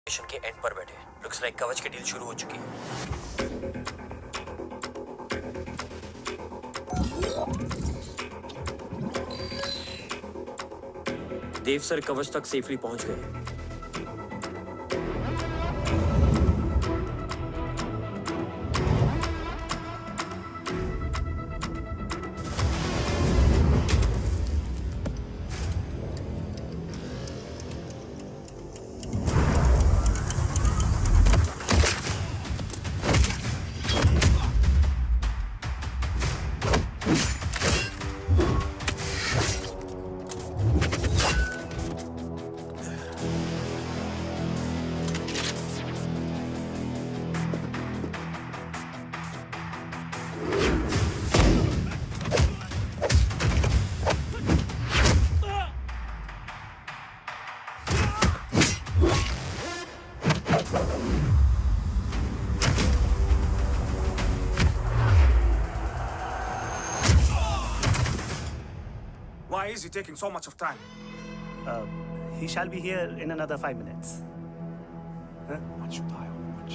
Mission के and पर बैठे। लुक्स लाइक कवच की डील शुरू हो चुकी है। देव सर कवच तक सेफली पहुंच गए। Why is he taking so much of time? He shall be here in another 5 minutes. Huh? What should I watch?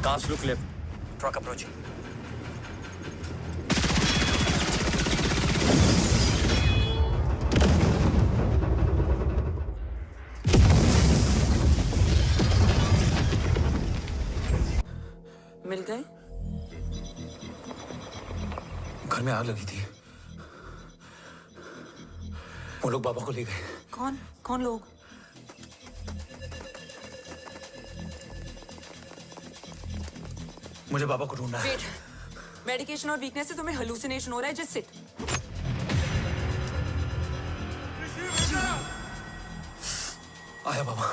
Cast look left. Truck approaching. मिल गए? घर में आग लगी थी। वो लोग बाबा को ले गए। कौन लोग? मुझे बाबा को ढूंढना है। वेट, मेडिकेशन और वीकनेस से तुम्हें हेलुसिनेशन हो रहा है। Just sit. आया बाबा।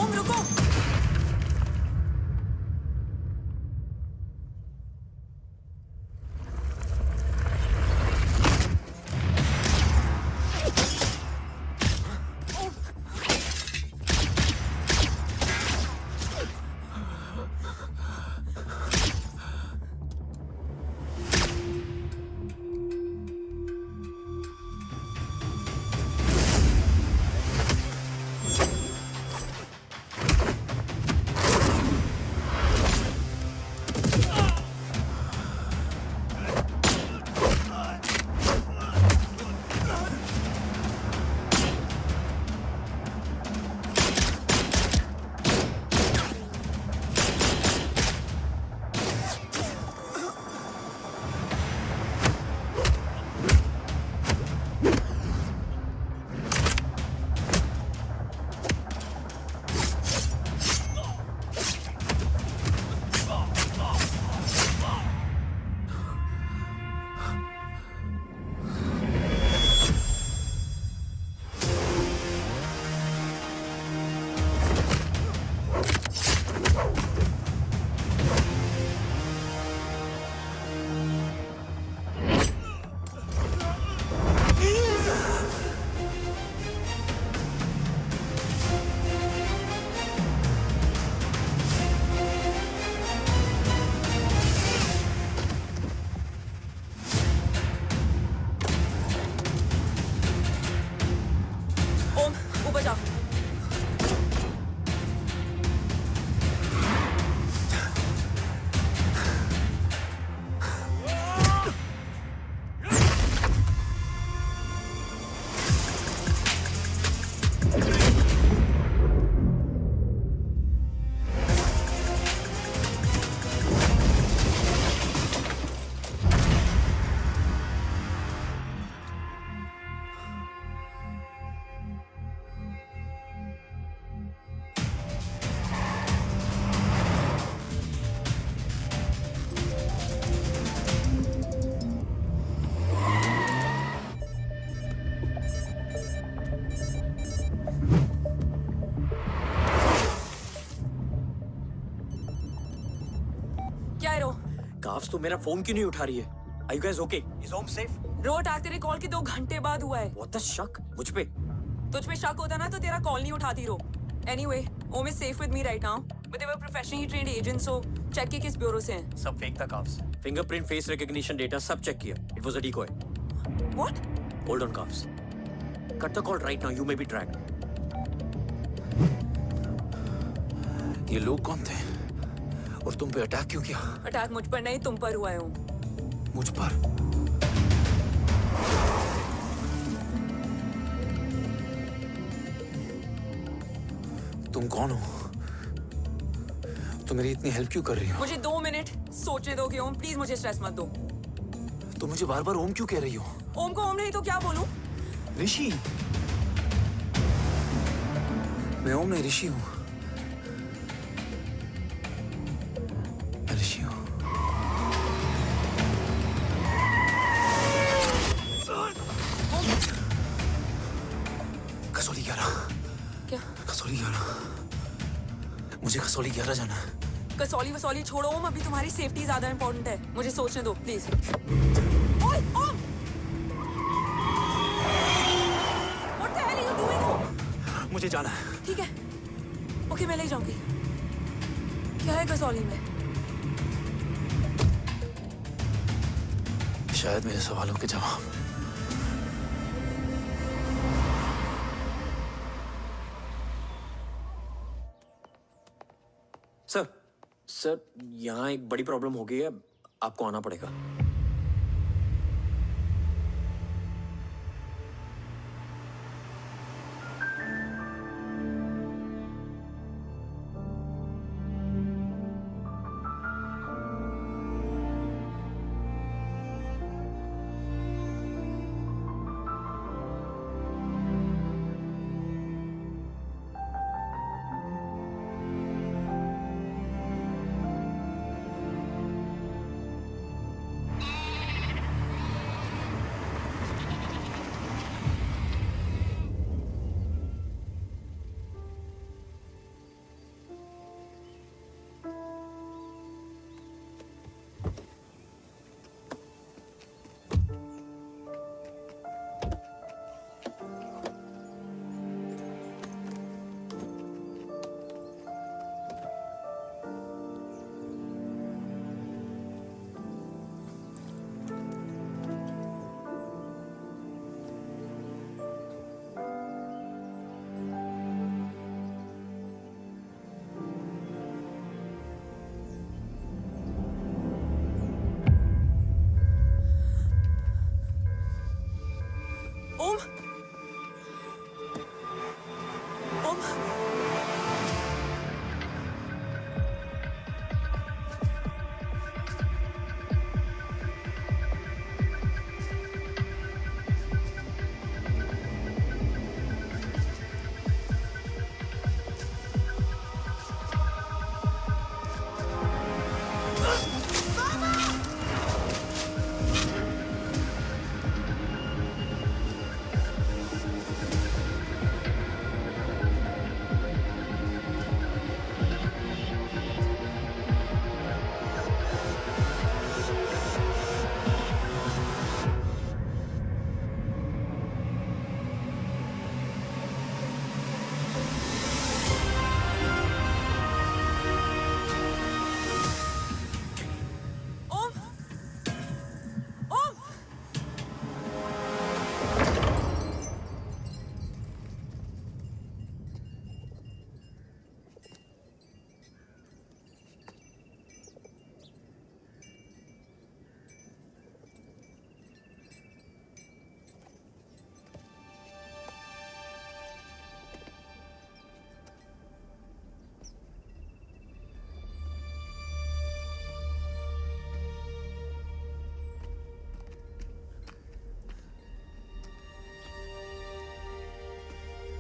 ओम रुको। है रो? काफ्स तो मेरा फोन क्यों नहीं उठा रही है? Are you guys okay? Is home safe? रो अटैक तेरे कॉल के 2 घंटे बाद हुआ है। What the शक? मुझ पे? तुझ पे शक होता ना तो तेरा कॉल नहीं उठाती रो। Anyway, Om is safe with me right now. But they were professionally trained agents, so check के किस ब्यूरो से हैं? सब फेक था carbs. Fingerprint, face recognition data सब चेक किया। It was a decoy. What? Hold on carbs. Cut the call right now. You may be tracked. ये लोग कौन थे? और तुम पे अटैक क्यों किया? अटैक मुझ पर नहीं तुम पर हुआ है ओम। मुझ पर? तुम कौन हो? तुम मेरी इतनी हेल्प क्यों कर रही हो? मुझे 2 मिनट सोचने दोगे ओम? प्लीज मुझे स्ट्रेस मत दो। तुम मुझे बार बार ओम क्यों कह रही हो? ओम को ओम नहीं तो क्या बोलूं? ऋषि। मैं ओम नहीं, ऋषि हूं। मैं ऋषि हूं। कसौली 11। क्या? कसौली 11। मुझे कसौली 11 जाना है। कसौली वसौली छोड़ो ओम, अभी तुम्हारी सेफ्टी ज्यादा इंपॉर्टेंट है। मुझे सोचने दो प्लीज। ओए ओम! What the hell are you doing, ओम? मुझे जाना है। ठीक है, ओके मैं ले जाऊंगी। क्या है कसौली में? शायद मेरे सवालों के जवाब। सर, यहाँ एक बड़ी प्रॉब्लम हो गई है। आपको आना पड़ेगा। ओम! ओम!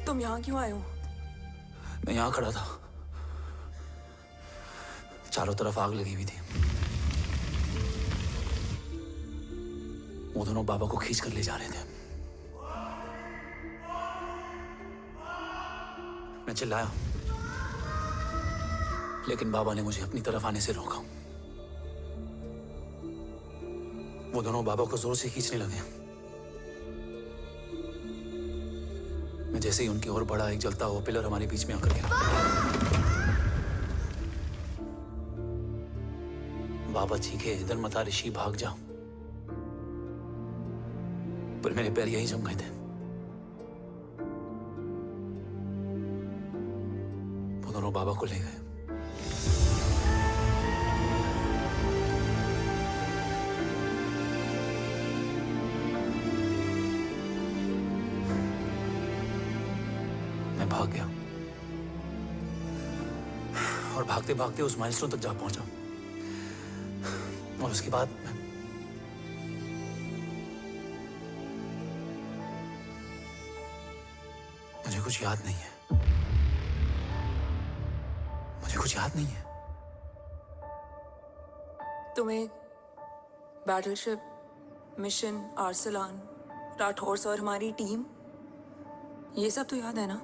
तुम यहाँ क्यों आए हो? मैं यहाँ खड़ा था। चारों तरफ आग लगी हुई थी। वो दोनों बाबा को खींच कर ले जा रहे थे। मैं चिल्लाया, लेकिन बाबा ने मुझे अपनी तरफ आने से रोका। वो दोनों बाबा को जोर से खींचने लगे। मैं जैसे ही उनकी ओर बढ़ा, एक जलता हुआ पिलर हमारे बीच में आकर गिरा। बाबा चीखे, इधर मत आ ऋषि, भाग जा। पर मेरे पैर यही जम गए थे। वो दोनों बाबा को ले गए। मैं भाग गया और भागते भागते उस माइलस्टोन तक जा पहुंचा। और उसके बाद मुझे कुछ याद नहीं है। मुझे कुछ याद नहीं है। तुम्हें बैटलशिप, मिशन, आर्सलान, राठौर और हमारी टीम, ये सब तो याद है ना?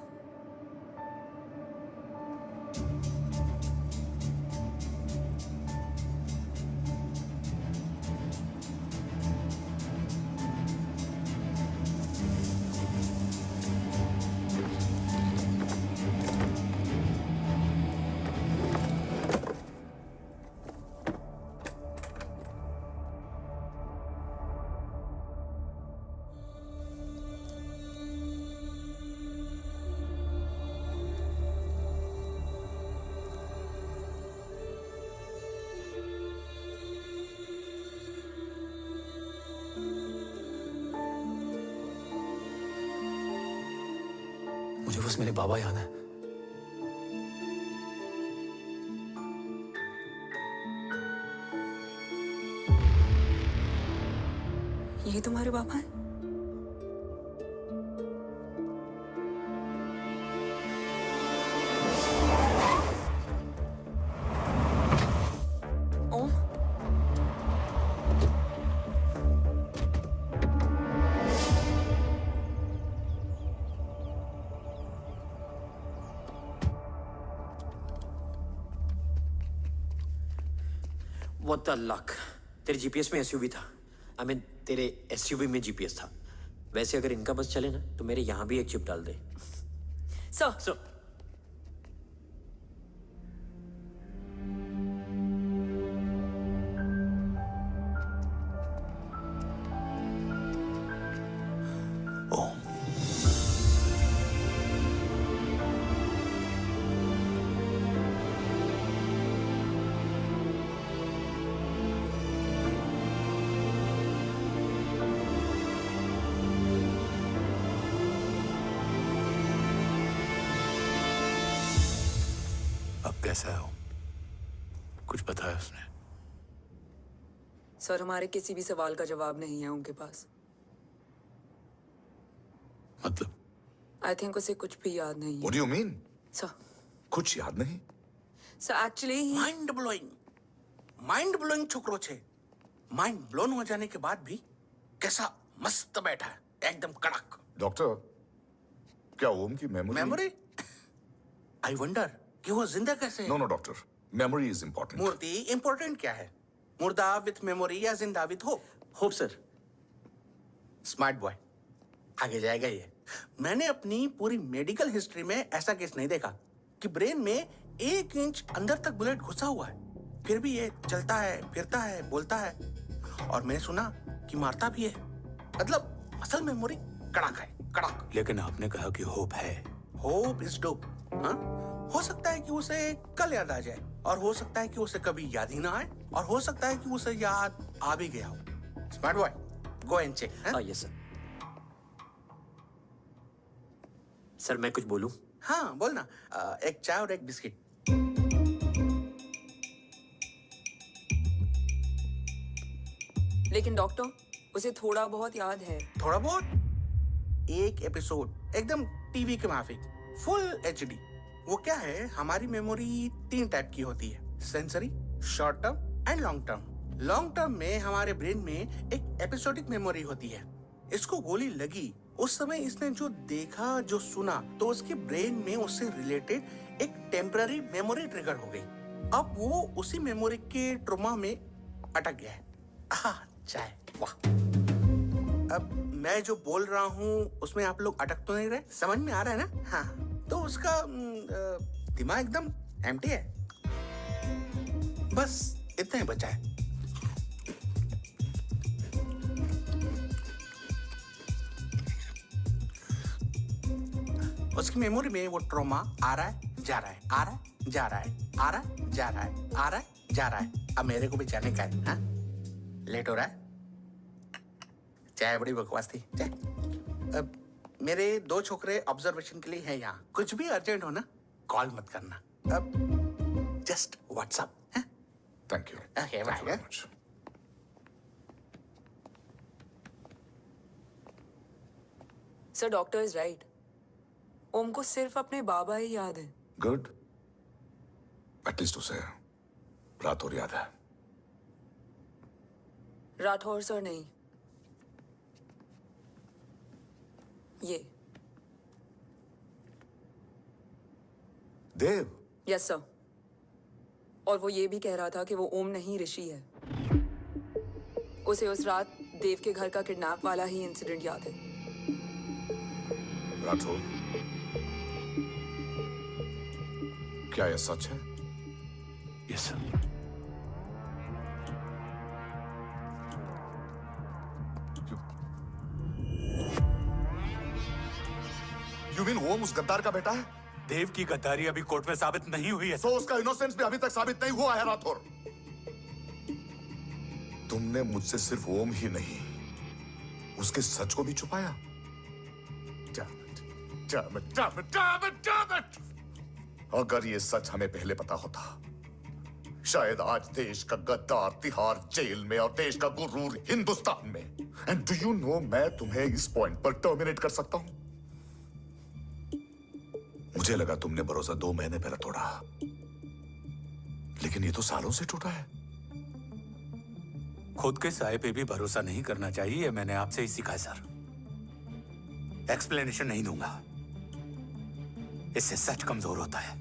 मुझे बस मेरे बाबा याद है। ये तुम्हारे पापा हैं? ओम, What the luck? तेरे जीपीएस में एसयूवी था। I mean, तेरे एसयूवी में जीपीएस था। वैसे अगर इनका बस चले ना तो मेरे यहाँ भी एक चिप डाल दे। सर, ओम, अब कैसा है ओम? कुछ बताया उसने? सर, हमारे किसी भी सवाल का जवाब नहीं है उनके पास। मतलब? आई थिंक उसे कुछ भी याद नहीं है। What do you mean? Sir, कुछ याद नहीं? सर एक्चुअली माइंड ब्लोइंग छोकरो छे। माइंड ब्लोन हो जाने के बाद भी कैसा मस्त बैठा है, एकदम कड़क। डॉक्टर, क्या ओम की मेमोरी? आई वंडर कि वो जिंदा कैसे है? No doctor, memory is important. Murthy important क्या है? मुर्दा विथ मेमोरी या जिंदा with hope? Hope sir. Smart boy, आगे जाएगा ये। मैंने अपनी पूरी मेडिकल हिस्ट्री में ऐसा केस नहीं देखा कि ब्रेन में 1 इंच अंदर तक बुलेट घुसा हुआ है, फिर भी ये चलता है, फिरता है, बोलता है, और मैंने सुना कि मारता भी है। मतलब असल मेमोरी कड़क है, कड़क। लेकिन आपने कहा कि होप है। Hope is dope. हाँ, हो सकता है कि उसे कल याद आ जाए, और हो सकता है कि उसे कभी याद ही ना आए, और हो सकता है कि उसे याद आ भी गया हो। Smart boy, go and check. Yes sir. Sir मैं कुछ बोलूं? हाँ बोलना। एक चाय और एक बिस्किट। लेकिन डॉक्टर, उसे थोड़ा बहुत याद है। थोड़ा बहुत? एक एपिसोड एकदम टीवी के माफिक, फुल एचडी। वो क्या है, हमारी मेमोरी 3 टाइप की होती है, sensory, short term and long term. Long term में हमारे ब्रेन में एक एपिसोडिक मेमोरी होती है। इसको गोली लगी उस समय इसने जो देखा, जो सुना, तो उसके ब्रेन में उससे रिलेटेड एक टेम्पररी मेमोरी ट्रिगर हो गई। अब वो उसी मेमोरी के ट्रॉमा में अटक गया है। चाय। वाह। अब मैं जो बोल रहा हूँ उसमें आप लोग अटक तो नहीं रहे? समझ में आ रहा है ना? हाँ, तो उसका दिमाग एकदम एम्प्टी है। बस इतना ही बचा है। उसकी मेमोरी में वो ट्रॉमा आ रहा है, जा रहा है, आ रहा है, जा रहा है, आ रहा है, जा रहा है, आ रहा है, जा रहा है। अब मेरे को भी जाने का है। हाँ, लेट हो रहा है। चाय बड़ी बकवास थी। चाय। अब मेरे 2 छोकरे ऑब्जर्वेशन के लिए हैं यहाँ। कुछ भी अर्जेंट हो ना, कॉल मत करना। अब just WhatsApp. Thank you. Okay, Thank you very bye. much. Sir doctor is right. Om को सिर्फ अपने बाबा ही याद है। गुड। एटलीस्ट उसे रात और याद है। राठौर सर नहीं, ये। देव। Yes sir. और वो ये भी कह रहा था कि वो ओम नहीं ऋषि है। उसे उस रात देव के घर का किडनैप वाला ही इंसिडेंट याद है। राठौर, क्या यह सच है? Yes sir. यू मीन ओम उस गद्दार का बेटा है? देव की गद्दारी अभी कोर्ट में साबित नहीं हुई है। तो उसका इनोसेंस भी अभी तक साबित नहीं हुआ है राठौर। तुमने मुझसे सिर्फ ओम ही नहीं, उसके सच को भी छुपाया। Damn it, damn it, damn it, damn it! अगर ये सच हमें पहले पता होता, शायद आज देश का गद्दार तिहाड़ जेल में और देश का गुरूर हिंदुस्तान में। एंड डू यू नो, मैं तुम्हें इस पॉइंट पर टर्मिनेट कर सकता हूं। मुझे लगा तुमने भरोसा 2 महीने पहले तोड़ा, लेकिन ये तो सालों से टूटा है। खुद के साए पे भी भरोसा नहीं करना चाहिए, मैंने आपसे ही सीखा है सर। एक्सप्लेनेशन नहीं दूंगा, इससे सच कमजोर होता है।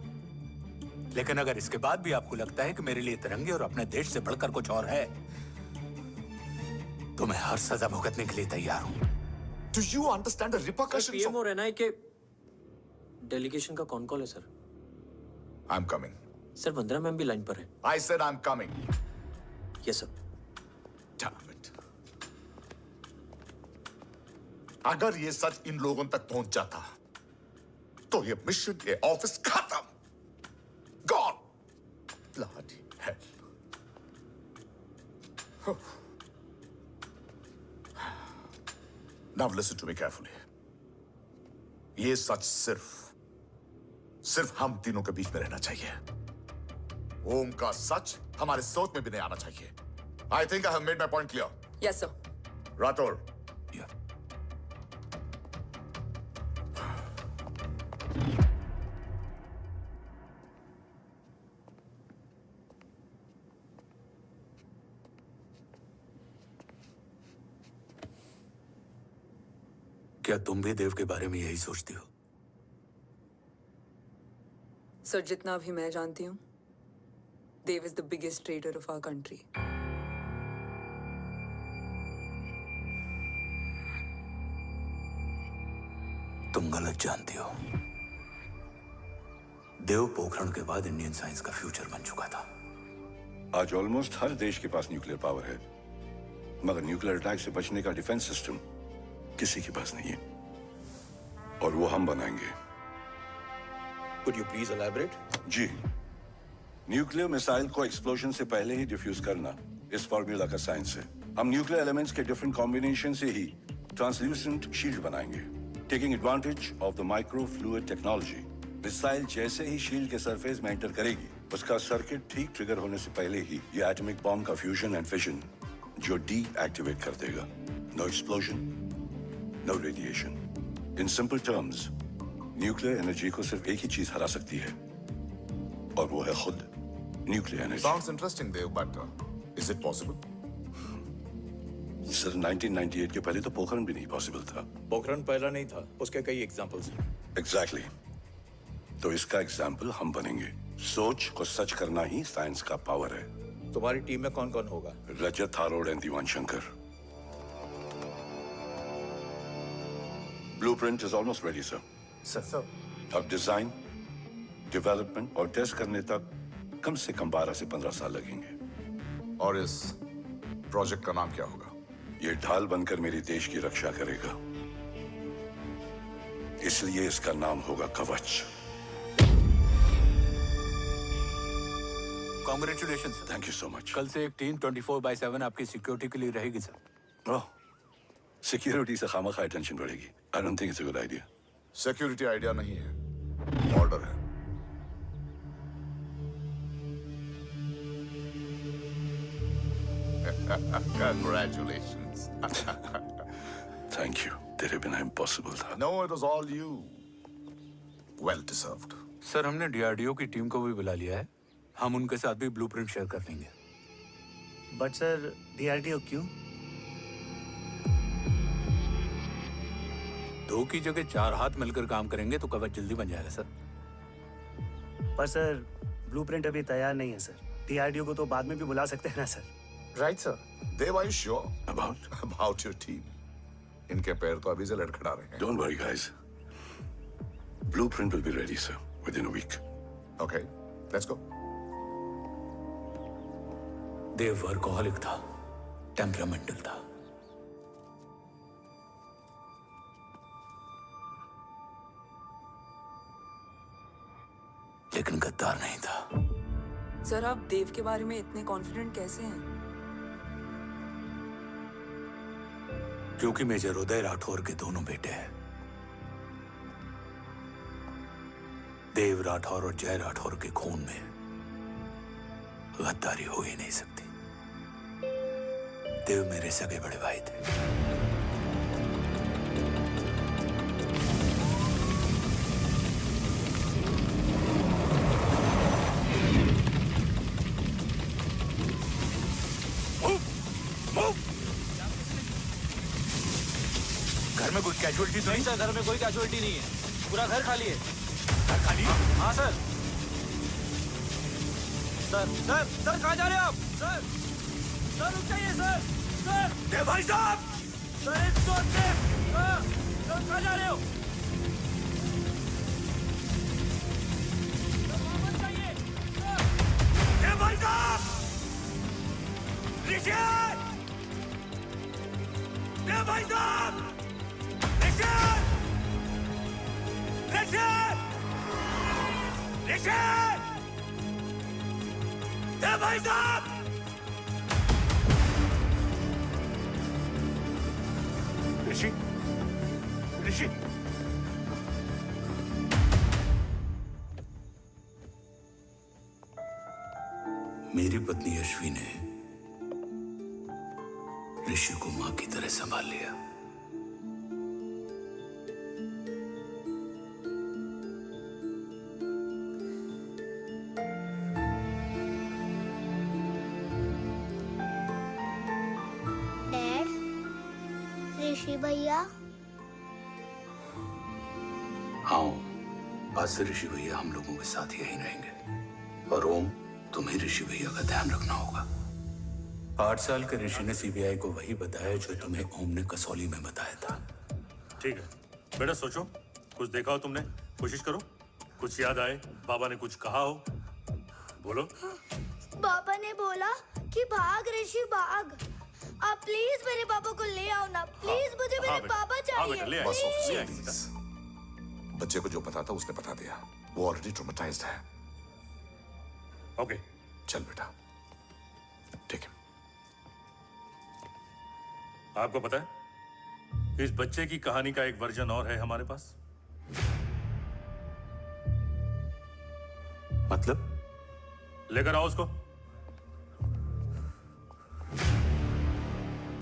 लेकिन अगर इसके बाद भी आपको लगता है कि मेरे लिए तिरंगे और अपने देश से बढ़कर कुछ और है, तो मैं हर सजा भुगतने के लिए तैयार हूं। Do you understand the repercussions PM of... और एनआई के डेलीगेशन का कौन कॉल है sir? I'm coming. Sir Vandana ma'am भी लाइन पर है। I said I'm coming. Yes sir. Damn it. अगर ये सच इन लोगों तक पहुंच जाता, तो ये मिशन, ये ऑफिस खत्म। Gone. Bloody hell. Now listen to me carefully. ये सच सिर्फ हम तीनों के बीच में रहना चाहिए। ओम का सच हमारे सोच में भी नहीं आना चाहिए। I think I have made my point clear. Yes sir. Rathore, Yeah. क्या तुम भी देव के बारे में यही सोचती हो? सर जितना भी मैं जानती हूँ, Dev is the biggest trader of our country. तुम गलत जानती हो। देव पोखरण के बाद इंडियन साइंस का फ्यूचर बन चुका था। आज ऑलमोस्ट हर देश के पास न्यूक्लियर पावर है, मगर न्यूक्लियर अटैक से बचने का डिफेंस सिस्टम किसी के पास नहीं है, और वो हम बनाएंगे। Could you please elaborate? जी, न्यूक्लियर मिसाइल को एक्सप्लोजन से पहले ही डिफ्यूज करना इस फॉर्मूला का साइंस है। हम न्यूक्लियर एलिमेंट्स के डिफरेंट कॉम्बिनेशन से ही ट्रांसल्यूसेंट शील्ड बनाएंगे, taking advantage of the micro fluid technology. Missile जैसे ही शील्ड के सरफेस में एंटर करेगी, उसका सर्किट ठीक ट्रिगर होने से पहले ही ये एटॉमिक बॉम्ब का फ्यूजन एंड फिशन जो डीएक्टिवेट कर देगा। No explosion, no radiation. In simple terms, nuclear energy को सिर्फ एक ही चीज हरा सकती है, और वो है खुद nuclear energy. Sounds interesting, Dev, but is it possible? Sir 1998 के पहले तो पोखरण भी नहीं पॉसिबल था। पोखरण पहला नहीं था, उसके कई एग्जांपल्स हैं। एग्जैक्टली। तो इसका एग्जाम्पल हम बनेंगे। सोच को सच करना ही साइंस का पावर है। तुम्हारी टीम में कौन कौन होगा? Rajat, Tharod and Diwan Shankar. Blueprint is almost ready sir. Sir. अब डिजाइन, डेवलपमेंट और टेस्ट करने तक कम से कम 12 से 15 साल लगेंगे। और इस प्रोजेक्ट का नाम क्या होगा? ये ढाल बनकर मेरे देश की रक्षा करेगा, इसलिए इसका नाम होगा कवच। Congratulation sir. Thank you so much. कल से एक टीम 24/7 आपकी सिक्योरिटी के लिए रहेगी सर। ओह, सिक्योरिटी से खामखा टेंशन बढ़ेगी। I don't think it's a good idea. Security idea नहीं है, ऑर्डर है। Congratulations. थैंक यू, तेरे बिना इम्पॉसिबल था। No, it was all you. Well deserved. Sir हमने डीआरडीओ की टीम को भी बुला लिया है, हम उनके साथ भी ब्लूप्रिंट शेयर कर लेंगे। But sir, DRDO क्यों? 2 की जगह 4 हाथ मिलकर काम करेंगे तो कवच जल्दी बन जाएगा सर। पर सर ब्लूप्रिंट अभी तैयार नहीं है सर। DRDO को तो बाद में भी बुला सकते हैं ना sir. Right, sir. Dev, are you sure about your team? इनके पैर तो अभी से लड़खड़ा रहे हैं। Don't worry, guys. Blueprint will be ready, sir, within a week. Okay, let's go. Dev workaholic था, टेम्परामेंटल था। लेकिन गद्दार नहीं था। सर आप देव के बारे में इतने कॉन्फिडेंट कैसे हैं? क्योंकि मेजर उदय राठौर के दोनों बेटे हैं। देव राठौर और जय राठौर के खून में गद्दारी हो ही नहीं सकती। देव मेरे सगे बड़े भाई थे। घर में कोई कैजुअलिटी तो नहीं? सर घर में कोई कैजुअलिटी नहीं है, पूरा घर खाली है। घर खाली? हाँ सर। सर कहाँ जा रहे हो आप? सर रुक जाइए सर। देव भाई साहब! सर इस रोड से। सर कहाँ जा रहे हो? सर वहाँ मत जाइए। देव भाई साहब! ऋषि! देव भाई साहब! ऋषि! देव भाई साहब! ऋषि! मेरी पत्नी अश्वी ने ऋषि को मां की तरह संभाल लिया। डैड, ऋषि भैया। हाँ, आज से ऋषि भैया हम लोगों के साथ यहीं रहेंगे। और ओम, तुम्हें ऋषि भैया का ध्यान रखना होगा। 8 साल के ऋषि ने सीबीआई को वही बताया जो तुम्हें ओम ने कसौली में बताया था। ठीक है बेटा, सोचो, कुछ देखा हो तुमने, कोशिश करो, कुछ याद आए, बाबा ने कुछ कहा हो, बोलो। पापा ने बोला कि भाग ऋषि भाग। आप प्लीज मेरे पापा को ले आओ ना, प्लीज। मुझे मेरे पापा चाहिए। बस ऑफिसर, बच्चे को जो पता था उसने बता दिया। वो ऑलरेडी ट्रॉमेटाइज्ड है। ओके, चल बेटा, ठीक है। आपको पता है इस बच्चे की कहानी का एक वर्जन और है हमारे पास। मतलब? लेकर आओ उसको।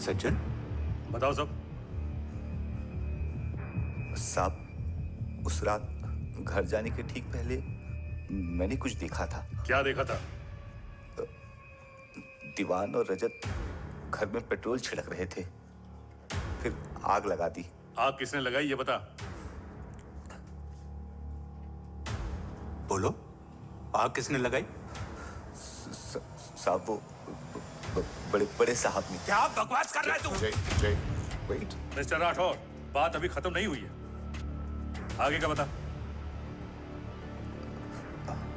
सज्जन, बताओ सब। साहब, उस रात घर जाने के ठीक पहले मैंने कुछ देखा था। क्या देखा था? दीवान और रजत घर में पेट्रोल छिड़क रहे थे, फिर आग लगा दी। आग किसने लगाई ये बता। बोलो, आग किसने लगाई? साहब, वो बड़े बड़े साहब ने। क्या बकवास कर रहा है तू? जय, वेट। मिस्टर राठौर, बात अभी खत्म नहीं हुई है। आगे का बता।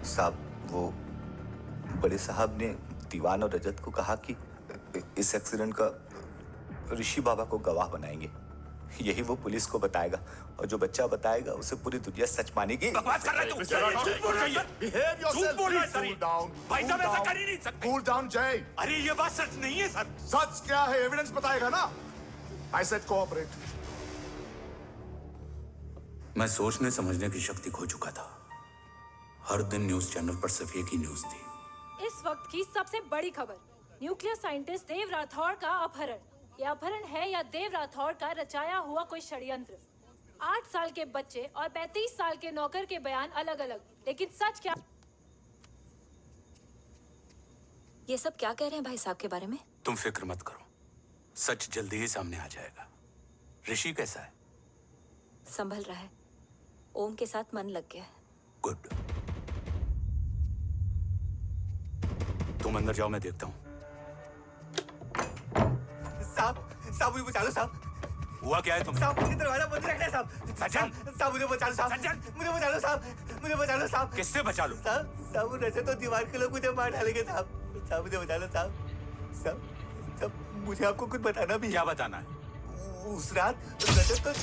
साहब, वो बड़े साहब ने दीवान और रजत को कहा कि इस एक्सीडेंट का ऋषि बाबा को गवाह बनाएंगे। यही वो पुलिस को बताएगा और जो बच्चा बताएगा उसे पूरी दुनिया सच मानेगी। बकवास कर रहा है तू। झूठ बोल रहा है। Behave yourself. झूठ बोल रहा है सर। Cool down. भाई साहब ऐसा कर ही नहीं सकते। Cool down, जय। अरे ये बात सच नहीं है सर। सच क्या है? एविडेंस बताएगा ना। I said cooperate. मैं सोचने समझने की शक्ति खो चुका था। हर दिन न्यूज चैनल पर सिर्फ एक ही न्यूज थी। इस वक्त की सबसे बड़ी खबर, न्यूक्लियर साइंटिस्ट देव राठौड़ का अपहरण। यह अपहरण है या देव राठौड़ का रचाया हुआ कोई षड्यंत्र। 8 साल के बच्चे और 35 साल के नौकर के बयान अलग अलग, लेकिन सच क्या? ये सब क्या कह रहे हैं भाई साहब के बारे में? तुम फिक्र मत करो, सच जल्दी ही सामने आ जाएगा। ऋषि कैसा है? संभल रहा है। ओम के साथ मन लग गया है। गुड। तुम अंदर जाओ, मैं देखता हूँ। साहब मुझे बचा लो साहब। हुआ क्या है तुम? साहब मुझे दरवाजा बंद रखना है साहब। सज्जन, साहब मुझे बचा लो साहब। सज्जन, मुझे बचा लो साहब। मुझे बचा लो साहब। किससे बचा लो? साहब रजत तो दीवार के लोग मुझे मार डालेंगे साहब। साहब मुझे बचा लो साहब। साहब मुझे आपको कुछ बताना भी है। क्या बताना है? उस रात रजत तो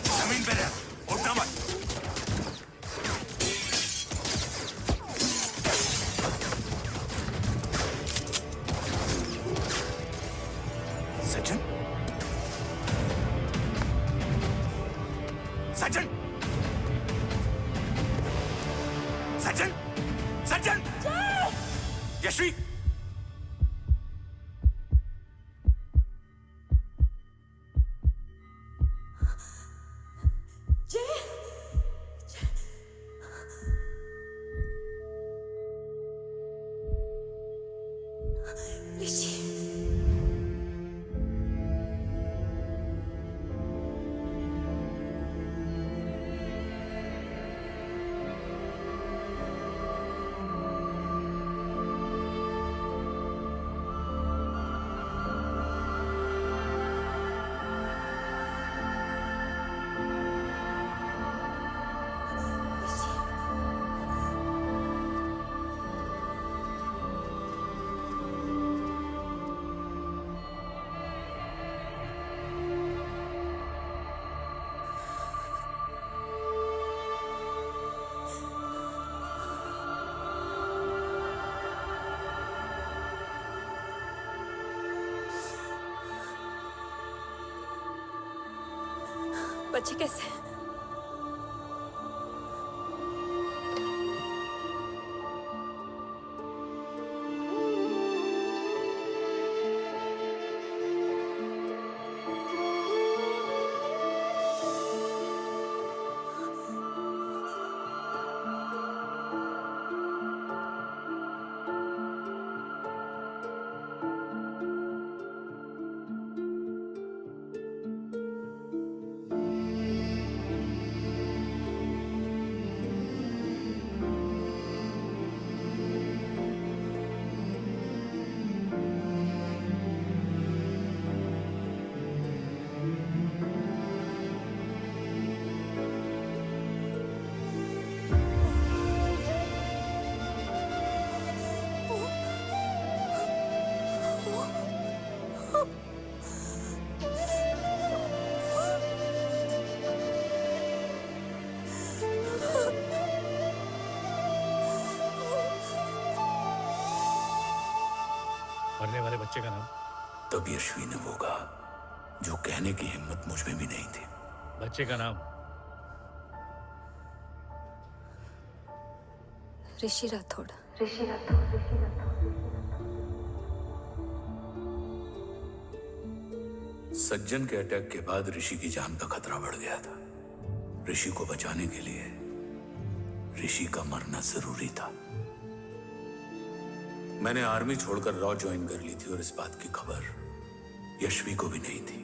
जमीन पे रह, उठना मत। सज्जन, सज्जन, सज्जन, सज्जन, यशवी, बच्चे कैसे हैं? मरने वाले बच्चे का नाम? तब यशवी ने वो कहा जो कहने की हिम्मत मुझ में भी नहीं थी। बच्चे का नाम? ऋषि राठौड़। सज्जन के अटैक के बाद ऋषि की जान का खतरा बढ़ गया था। ऋषि को बचाने के लिए ऋषि का मरना जरूरी था। मैंने आर्मी छोड़कर रॉ ज्वाइन कर ली थी और इस बात की खबर यशवी को भी नहीं थी।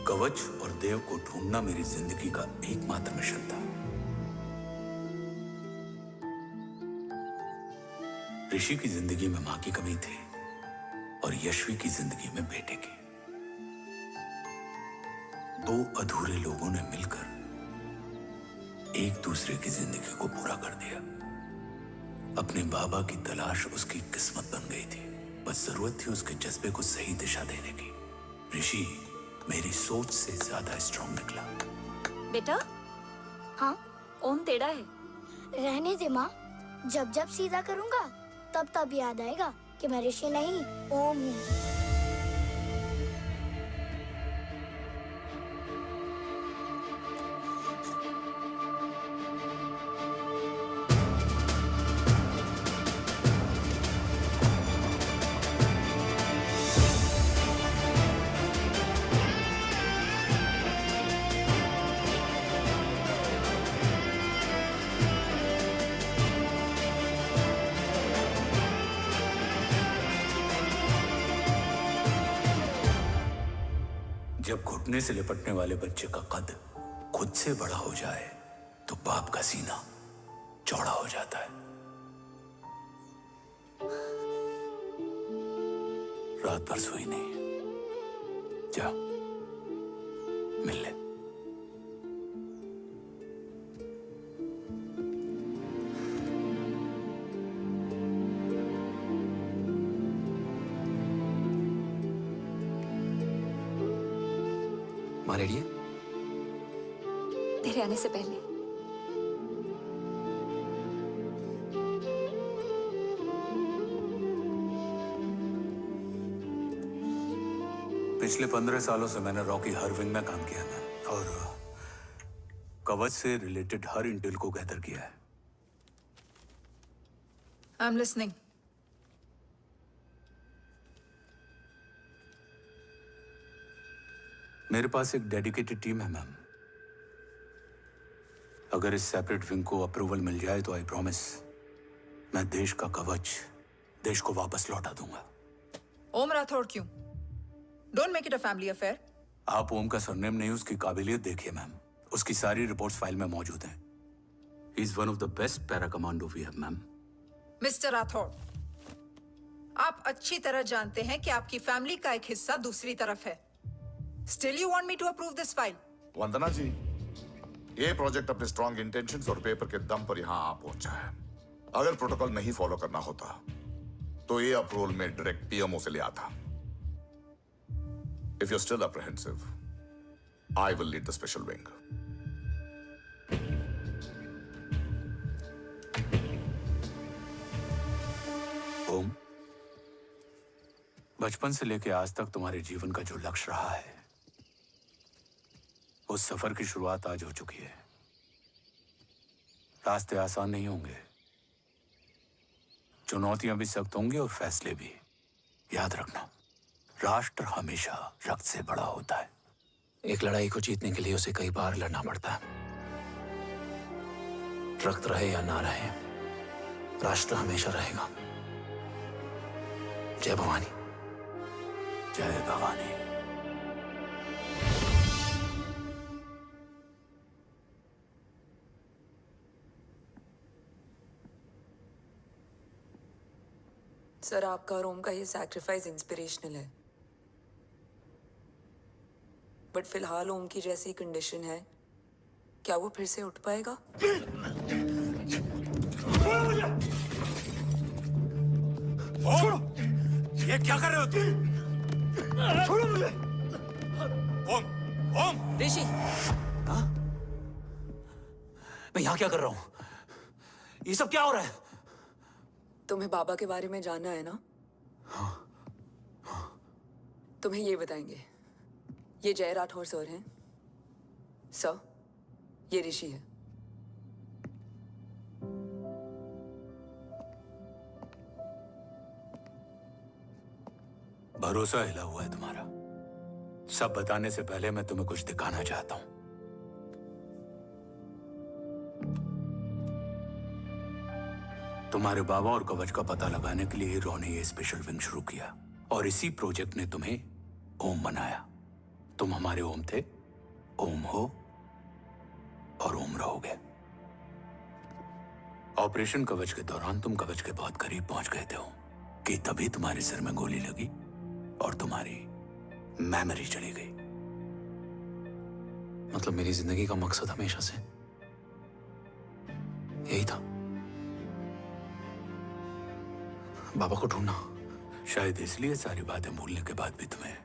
कवच और देव को ढूंढना मेरी जिंदगी का एकमात्र मिशन था। ऋषि की जिंदगी में मां की कमी थी और यशवी की जिंदगी में बेटे की। दो अधूरे लोगों ने मिलकर एक दूसरे की जिंदगी को पूरा कर दिया। अपने बाबा की तलाश उसकी किस्मत बन गई थी, बस जरूरत थी उसके जज्बे को सही दिशा देने की। ऋषि मेरी सोच से ज्यादा स्ट्रांग निकला। बेटा, हाँ ओम टेढ़ा है। रहने दे माँ, जब जब सीधा करूँगा तब तब याद आएगा कि मैं ऋषि नहीं ओम हूँ। जब घुटने से लिपटने वाले बच्चे का कद खुद से बड़ा हो जाए तो बाप का सीना चौड़ा हो जाता है। रात भर सोई नहीं, जा मिल ले। माँ रेडी है? तेरे आने से पहले। पिछले 15 सालों से मैंने रॉकी हर विंग में काम किया है और कवच से रिलेटेड हर इंटेल को गैदर किया है। I am listening. मेरे पास एक डेडिकेटेड टीम है मैम। अगर इस सेपरेट विंग को अप्रूवल मिल जाए तो आई प्रॉमिस मैं देश का कवच देश को वापस लौटा दूंगा। ओम राठौड़ क्यों? Don't make it a family affair. आप ओम का सरनेम नहीं, उसकी काबिलियत देखिए मैम। उसकी सारी रिपोर्ट्स फाइल में मौजूद हैं। He is one of the best para commando we have ma'am. Mister Rathore, आप अच्छी तरह जानते हैं कि आपकी फैमिली का एक हिस्सा दूसरी तरफ है। Still you want me to approve this file? वंदना जी, ये प्रोजेक्ट अपने स्ट्रॉन्ग इंटेंशंस और पेपर के दम पर यहाँ आ पहुंचा है। अगर प्रोटोकॉल नहीं फॉलो करना होता तो ये अप्रूवल में डायरेक्ट पीएमओ से ले आता। If you're still apprehensive, I will lead the special wing. ओम, बचपन से लेके आज तक तुम्हारे जीवन का जो लक्ष्य रहा है, उस सफर की शुरुआत आज हो चुकी है। रास्ते आसान नहीं होंगे, चुनौतियां भी सख्त होंगी और फैसले भी। याद रखना, राष्ट्र हमेशा रक्त से बड़ा होता है। एक लड़ाई को जीतने के लिए उसे कई बार लड़ना पड़ता है। रक्त रहे या ना रहे, राष्ट्र हमेशा रहेगा। जय भवानी। जय भवानी। सर, आपका और ओम का ये सैक्रिफाइस इंस्पिरेशनल है, बट फिलहाल ओम की जैसी कंडीशन है, क्या वो फिर से उठ पाएगा? छोड़ो! ये क्या कर रहे हो तुम? छोड़ो मुझे! ओम! ऋषि! हाँ? मैं यहाँ क्या कर रहा हूँ? ये सब क्या हो रहा है? तुम्हें बाबा के बारे में जानना है ना? तुम्हें ये बताएंगे। ये जय राठौर सर हैं। सर, ये ऋषि है। भरोसा हिला हुआ है तुम्हारा। सब बताने से पहले मैं तुम्हें कुछ दिखाना चाहता हूं। तुम्हारे बाबा और कवच का पता लगाने के लिए हीरो ने ये स्पेशल विंग शुरू किया और इसी प्रोजेक्ट ने तुम्हें ओम बनाया। तुम हमारे ओम थे, ओम हो और ओम रहोगे। ऑपरेशन कवच के दौरान तुम कवच के बहुत करीब पहुंच गए थे कि तभी तुम्हारे सिर में गोली लगी और तुम्हारी मेमोरी चली गई। मतलब मेरी जिंदगी का मकसद हमेशा से यही था। बाबा को ढूंढना। शायद इसलिए सारी बातें भूलने के बाद भी तुम्हें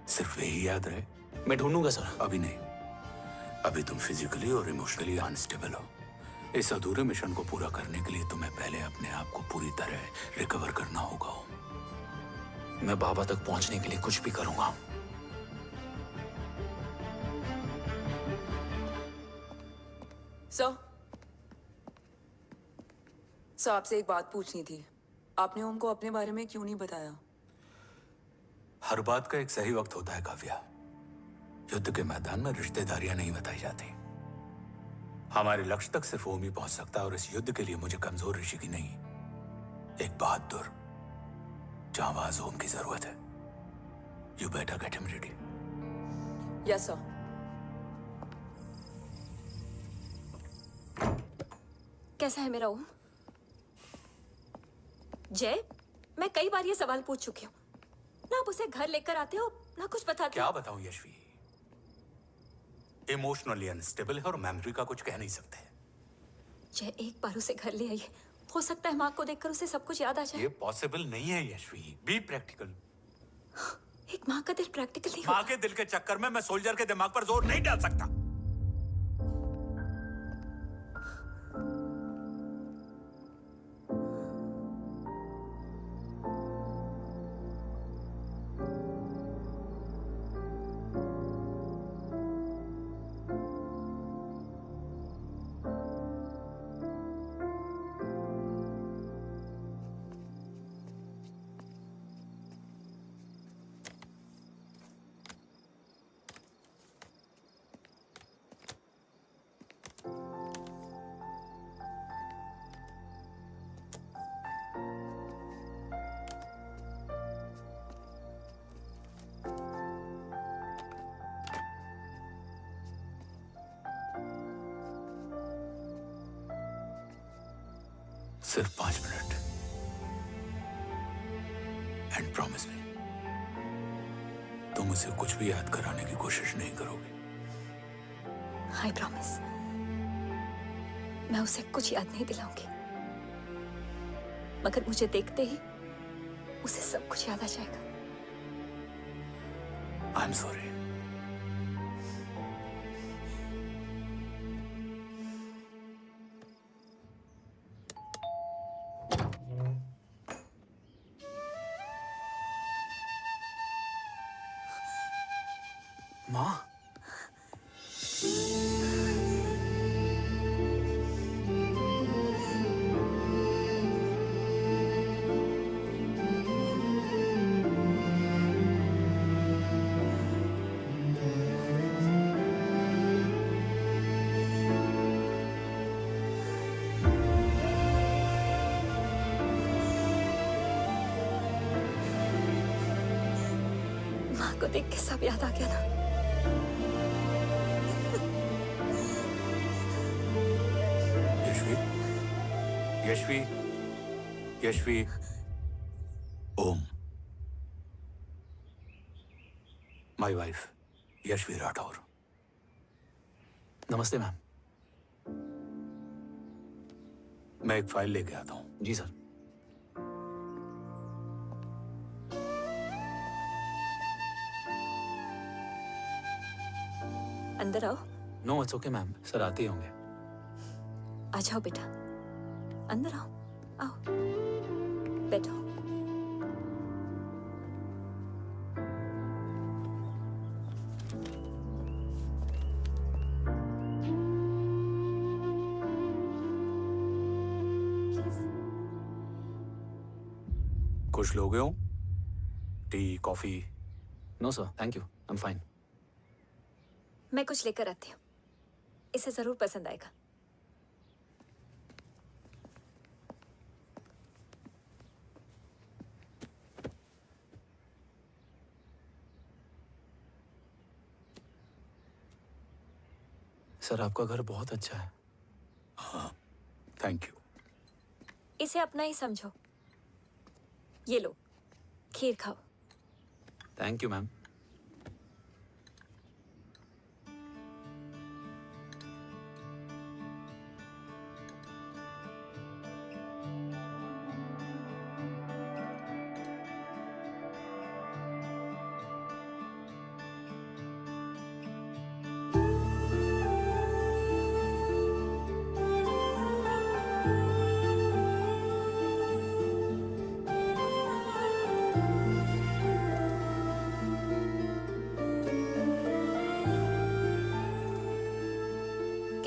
सिर्फ यही याद रहे। मैं ढूंढूंगा सर। अभी नहीं। अभी तुम फिजिकली और इमोशनली अनस्टेबल हो। इस अधूरे मिशन को पूरा करने के लिए तुम्हें पहले अपने आप को पूरी तरह रिकवर करना होगा। मैं बाबा तक पहुंचने के लिए कुछ भी करूंगा। सर आपसे एक बात पूछनी थी। आपने ओम को अपने बारे में क्यों नहीं बताया? हर बात का एक सही वक्त होता है काव्या। युद्ध के मैदान में रिश्तेदारियां नहीं बताई जाती। हमारे लक्ष्य तक सिर्फ ओम ही पहुंच सकता है, और इस युद्ध के लिए मुझे कमजोर ऋषि की नहीं, एक बहादुर जांबाज ओम की जरूरत है। You better get him ready. Yes sir. कैसा है मेरा ओम? जय, मैं कई बार ये सवाल पूछ चुकी हूँ। ना आप उसे घर लेकर आते हो, ना कुछ बताते। क्या बताऊं यशवी? इमोशनली अनस्टेबल है और मेमोरी का कुछ कह नहीं सकते। जय, एक बार उसे घर ले आइए। हो सकता है माँ को देखकर उसे सब कुछ याद आ जाए। ये पॉसिबल नहीं है यशवी। Be practical. एक माँ का दिल प्रैक्टिकल नहीं माँ के दिल के चक्कर में मैं सोल्जर के दिमाग पर जोर नहीं डाल सकता। सिर्फ 5 मिनट। एंड प्रॉमिस मी, तुम उसे कुछ भी याद कराने की कोशिश नहीं करोगे। I promise. मैं उसे कुछ याद नहीं दिलाऊंगी, मगर मुझे देखते ही उसे सब कुछ याद आ जाएगा। I am sorry. माँ, माँ को देख के सब याद आ गया ना। Yashvi, Yashvi, Om, my wife Yashvi Rathore. नमस्ते मैम। मैं एक फाइल लेके आता हूँ। जी सर। अंदर आओ। No it's okay ma'am, sir आते ही होंगे। आ जाओ बेटा, अंदर आओ। आओ, बैठो। कुछ लोगे हो? Tea, coffee? No sir, thank you, I am fine. मैं कुछ लेकर आती हूँ, इसे जरूर पसंद आएगा। सर आपका घर बहुत अच्छा है। हाँ, थैंक यू। इसे अपना ही समझो। ये लो, खीर खाओ। Thank you ma'am.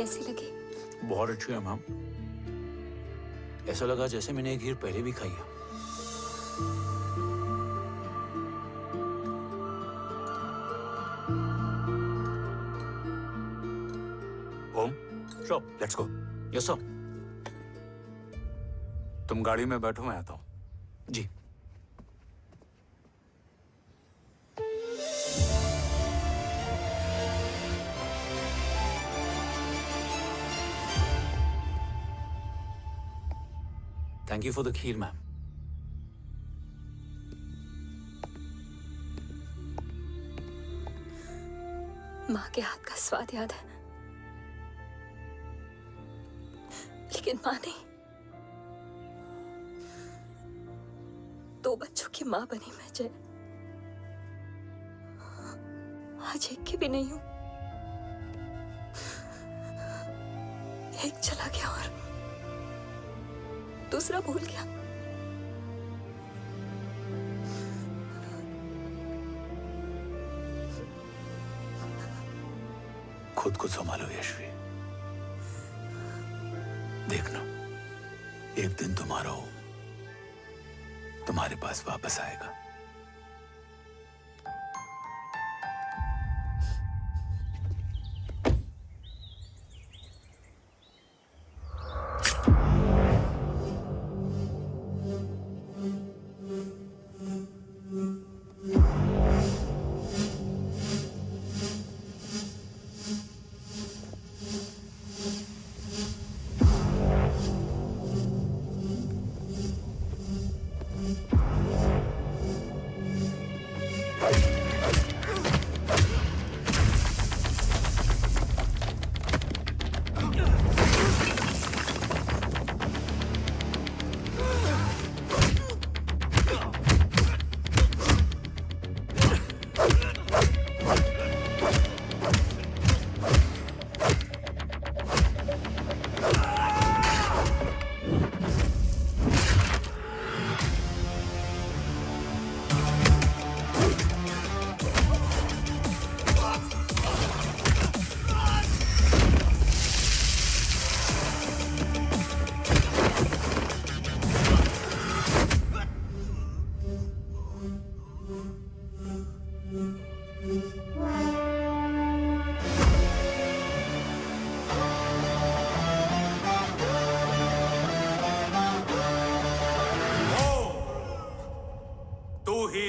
कैसी लगी? बहुत अच्छी है मैम। ऐसा लगा जैसे मैंने एक खीर पहले भी खाई है। ओम, चलो लेट्स गो। Yes sir. तुम गाड़ी में बैठो, मैं आता हूं। जी। Thank you for the kheer, ma'am. माँ के हाथ का स्वाद याद है, लेकिन माँ नहीं। 2 बच्चों की माँ बनी मैं जय। आज एक की भी नहीं हूं। एक चला गया और दूसरा भूल गया। खुद को संभालो यशवी। देखना, एक दिन तुम्हारा हो तुम्हारे पास वापस आएगा।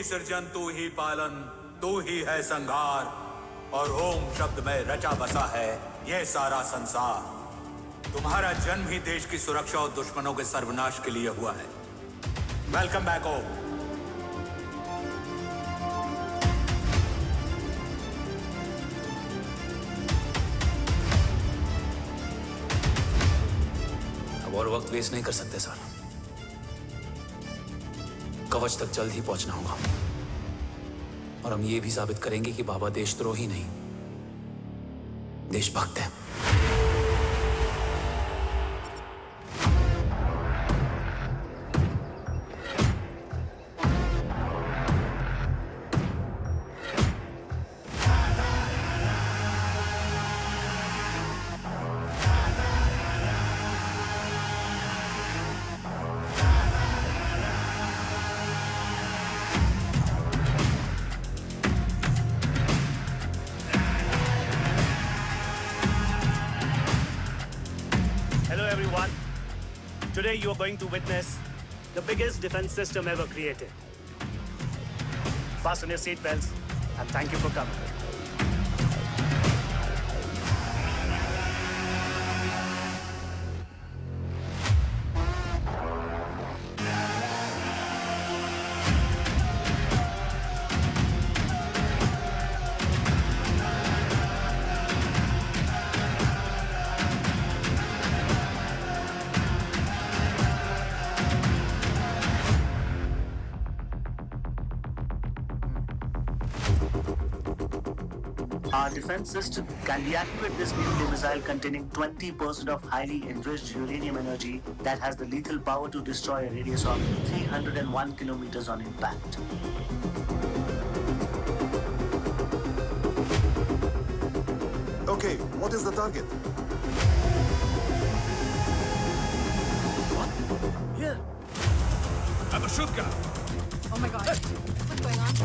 सृजन तू ही पालन, तू ही है संहार, और ओम शब्द में रचा बसा है ये सारा संसार। तुम्हारा जन्म ही देश की सुरक्षा और दुश्मनों के सर्वनाश के लिए हुआ है। वेलकम बैक ओम। अब और वक्त वेस्ट नहीं कर सकते सर। कवच तक जल्द ही पहुंचना होगा और हम ये भी साबित करेंगे कि बाबा देशद्रोही नहीं, देशभक्त है। Today you are going to witness the biggest defense system ever created. Fasten your seatbelts and thank you for coming. Our defense system can deactivate this nuclear missile containing 20% of highly enriched uranium energy that has the lethal power to destroy a radius of 301 kilometers on impact. Okay, what is the target? Shoot guy. Oh my God. What's going on?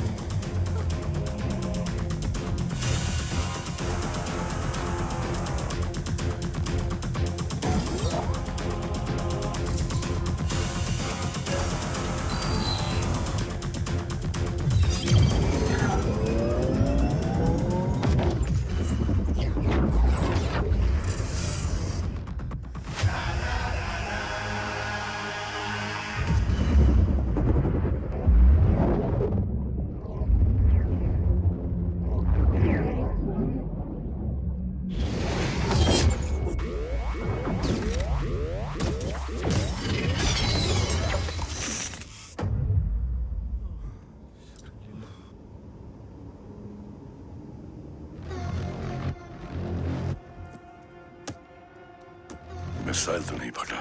Missile तो नहीं फटा,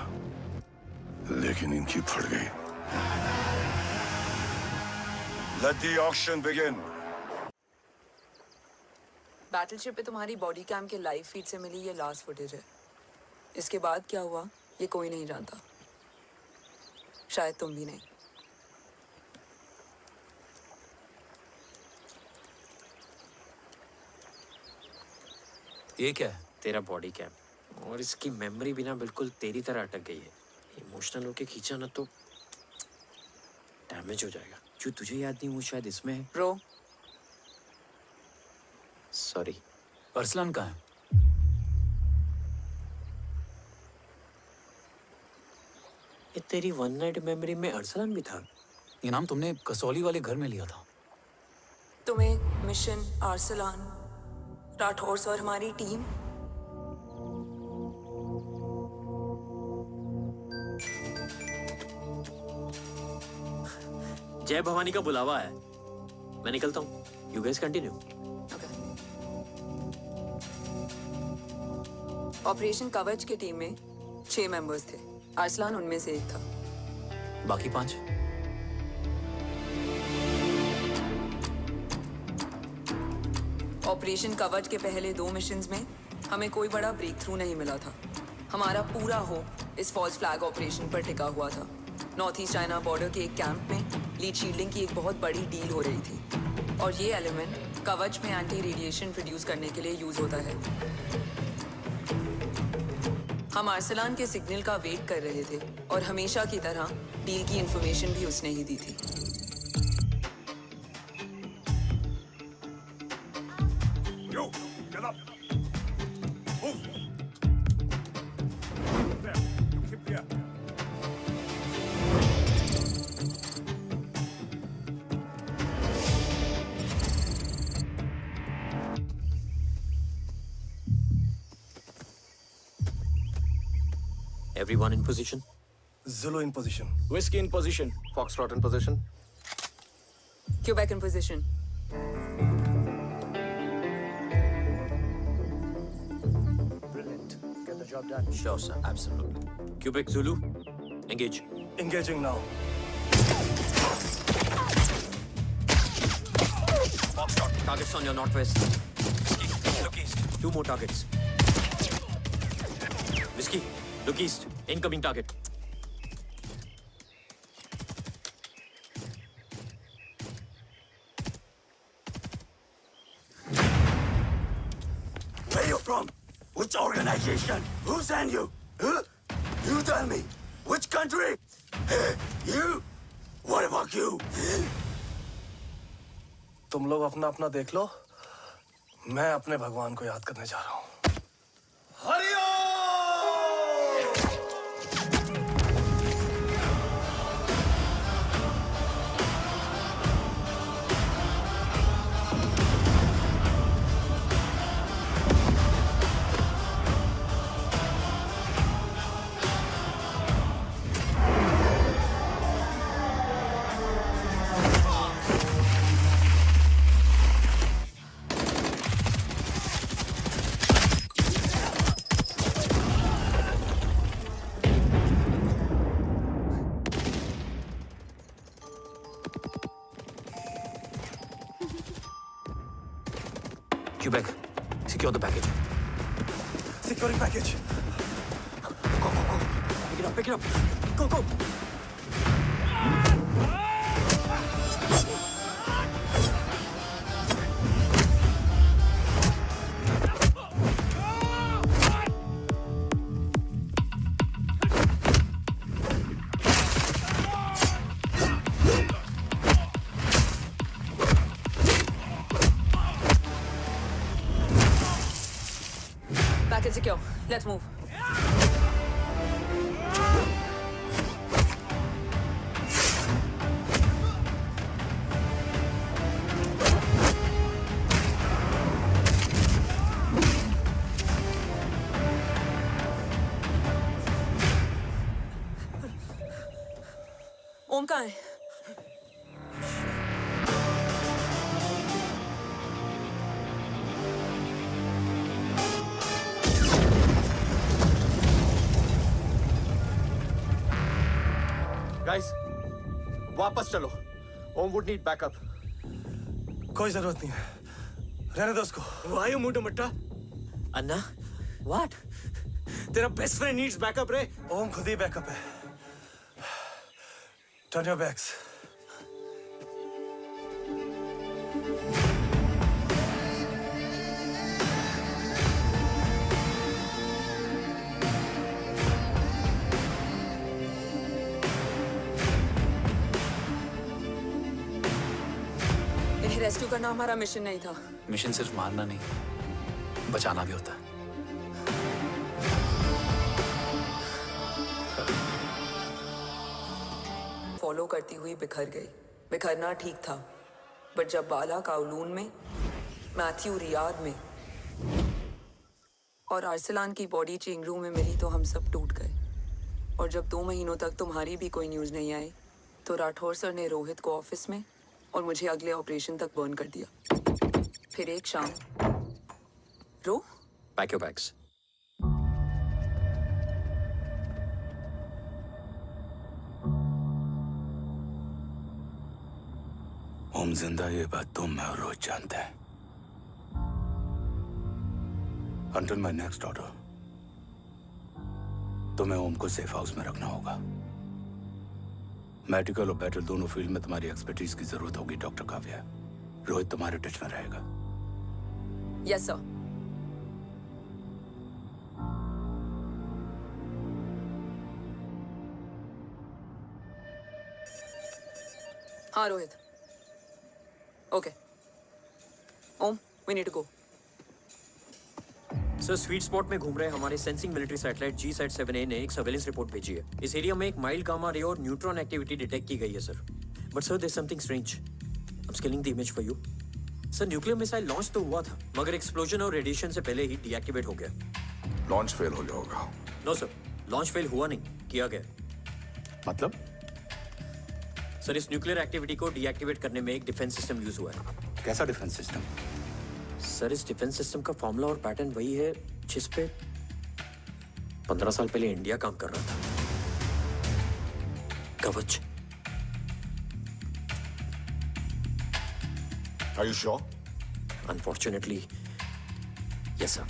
लेकिन इनकी फट गई। Let the auction begin. Battleship पे तुम्हारी body cam के लाइव फीड से मिली ये लास्ट फुटेज है। इसके बाद क्या हुआ ये कोई नहीं जानता, शायद तुम भी नहीं। ये क्या है? तेरा बॉडी कैम, और इसकी मेमोरी भी ना बिल्कुल तेरी तरह अटक गई है। इमोशनल होके खींचा ना तो डैमेज हो जाएगा। जो तुझे याद नहीं वो शायद इसमें है। Bro sorry. अरसलान कहाँ है? ये तेरी वन नाइट मेमोरी में अरसलान भी था? ये नाम तुमने कसौली वाले घर में लिया था। तुम्हें मिशन आर्सलान राठौर और हमारी टीम जय भवानी का बुलावा है, मैं निकलता हूँ। You guys continue. ऑपरेशन कवच की टीम में 6 मेंबर्स थे, अरसलान उनमें से एक था। बाकी 5? ऑपरेशन कवच के पहले 2 मिशंस में हमें कोई बड़ा ब्रेक थ्रू नहीं मिला था। हमारा पूरा होप इस फॉल्स फ्लैग ऑपरेशन पर टिका हुआ था। नॉर्थ ईस्ट चाइना बॉर्डर के एक कैंप में लीड शील्डिंग की एक बहुत बड़ी डील हो रही थी, और ये एलिमेंट कवच में एंटी रेडिएशन प्रोड्यूस करने के लिए यूज होता है। हम अरसलान के सिग्नल का वेट कर रहे थे, और हमेशा की तरह डील की इंफॉर्मेशन भी उसने ही दी थी। Yo, get up. Move. There. You keep there. Everyone in position? Zulu in position. Whiskey in position. Foxtrot in position. Quebec in position. Brilliant. Get the job done. Sure, sir. Absolutely. Quebec Zulu, engage. Engaging now. Foxtrot, targets on your northwest. Whiskey, look east. 2 more targets. Whiskey, look east. Incoming target. Where you from? Which organization? Who sent you? Huh? You tell me. Which country? Hey, you? What about you? तुम लोग अपना अपना देख लो, मैं अपने भगवान को याद करने जा रहा हूँ। Quebec, secure the package. Securing package. Pick it up, pick it up. Go, go. Package secure. Let's move. ओम कहाँ है? गाइस, वापस चलो। ओम वुड नीड बैकअप। कोई जरूरत नहीं है, रहने दो उसको। Why you moved Matta? Anna, what? तेरा बेस्ट फ्रेंड नीड्स बैकअप रे। ओम खुद ही बैकअप है। Turn your backs. इन्हें रेस्क्यू करना हमारा मिशन नहीं था। मिशन सिर्फ मारना नहीं, बचाना भी होता है। फॉलो करती हुई बिखर गई। बिखरना ठीक था, बट जब बाला काउलून में, मैथ्यू रियाद में और अरसलान की बॉडी चेंगरू में मिली तो हम सब टूट गए। और जब 2 महीनों तक तुम्हारी भी कोई न्यूज़ नहीं आई तो राठौर सर ने रोहित को ऑफिस में और मुझे अगले ऑपरेशन तक बर्न कर दिया। फिर एक शाम रो पैक योर बैग्स। ओम जिंदा, ये बात तुम मैं और रोहित जानते हैं। Until my next order, तुम्हें ओम को सेफ हाउस में रखना होगा। मेडिकल और बैटल दोनों फील्ड में तुम्हारी एक्सपर्टीज की जरूरत होगी डॉक्टर काव्या। रोहित तुम्हारे टच में रहेगा। Yes sir. हाँ Rohit. Okay Om, we need to go. Sir, sweet spot में घूम रहे हमारे सेंसिंग मिलिट्री सैटेलाइट G-SAT-7A ने एक सर्वेलेंस रिपोर्ट भेजी है। इस एरिया में एक माइल्ड गामा रे और न्यूट्रॉन एक्टिविटी डिटेक्ट की गई है sir. But sir, there is something strange. I am scaling the image for you. Sir, nuclear missile launch तो हुआ था, मगर एक्सप्लोजन और रेडिएशन से पहले ही डीएक्टिवेट हो गया। लॉन्च फेल हो गया होगा। नो सर, लॉन्च फेल हुआ नहीं, किया गया। मतलब? सर, इस न्यूक्लियर एक्टिविटी को डीएक्टिवेट करने में एक डिफेंस सिस्टम यूज हुआ है। कैसा डिफेंस सिस्टम? सर, इस डिफेंस सिस्टम का फॉर्मूला और पैटर्न वही है जिस पे 15 साल पहले इंडिया काम कर रहा था। कवच। Are you sure? Unfortunately, yes sir.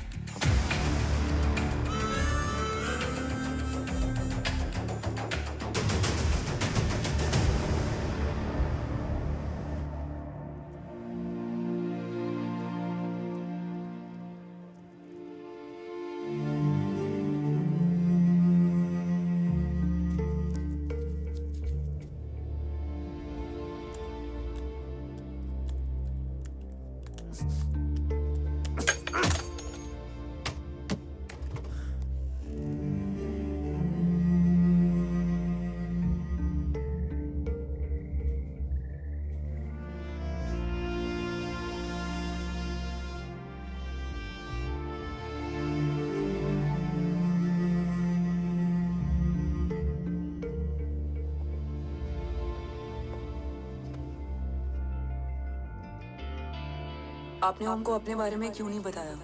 आपने ओम को अपने बारे में क्यों नहीं बताया?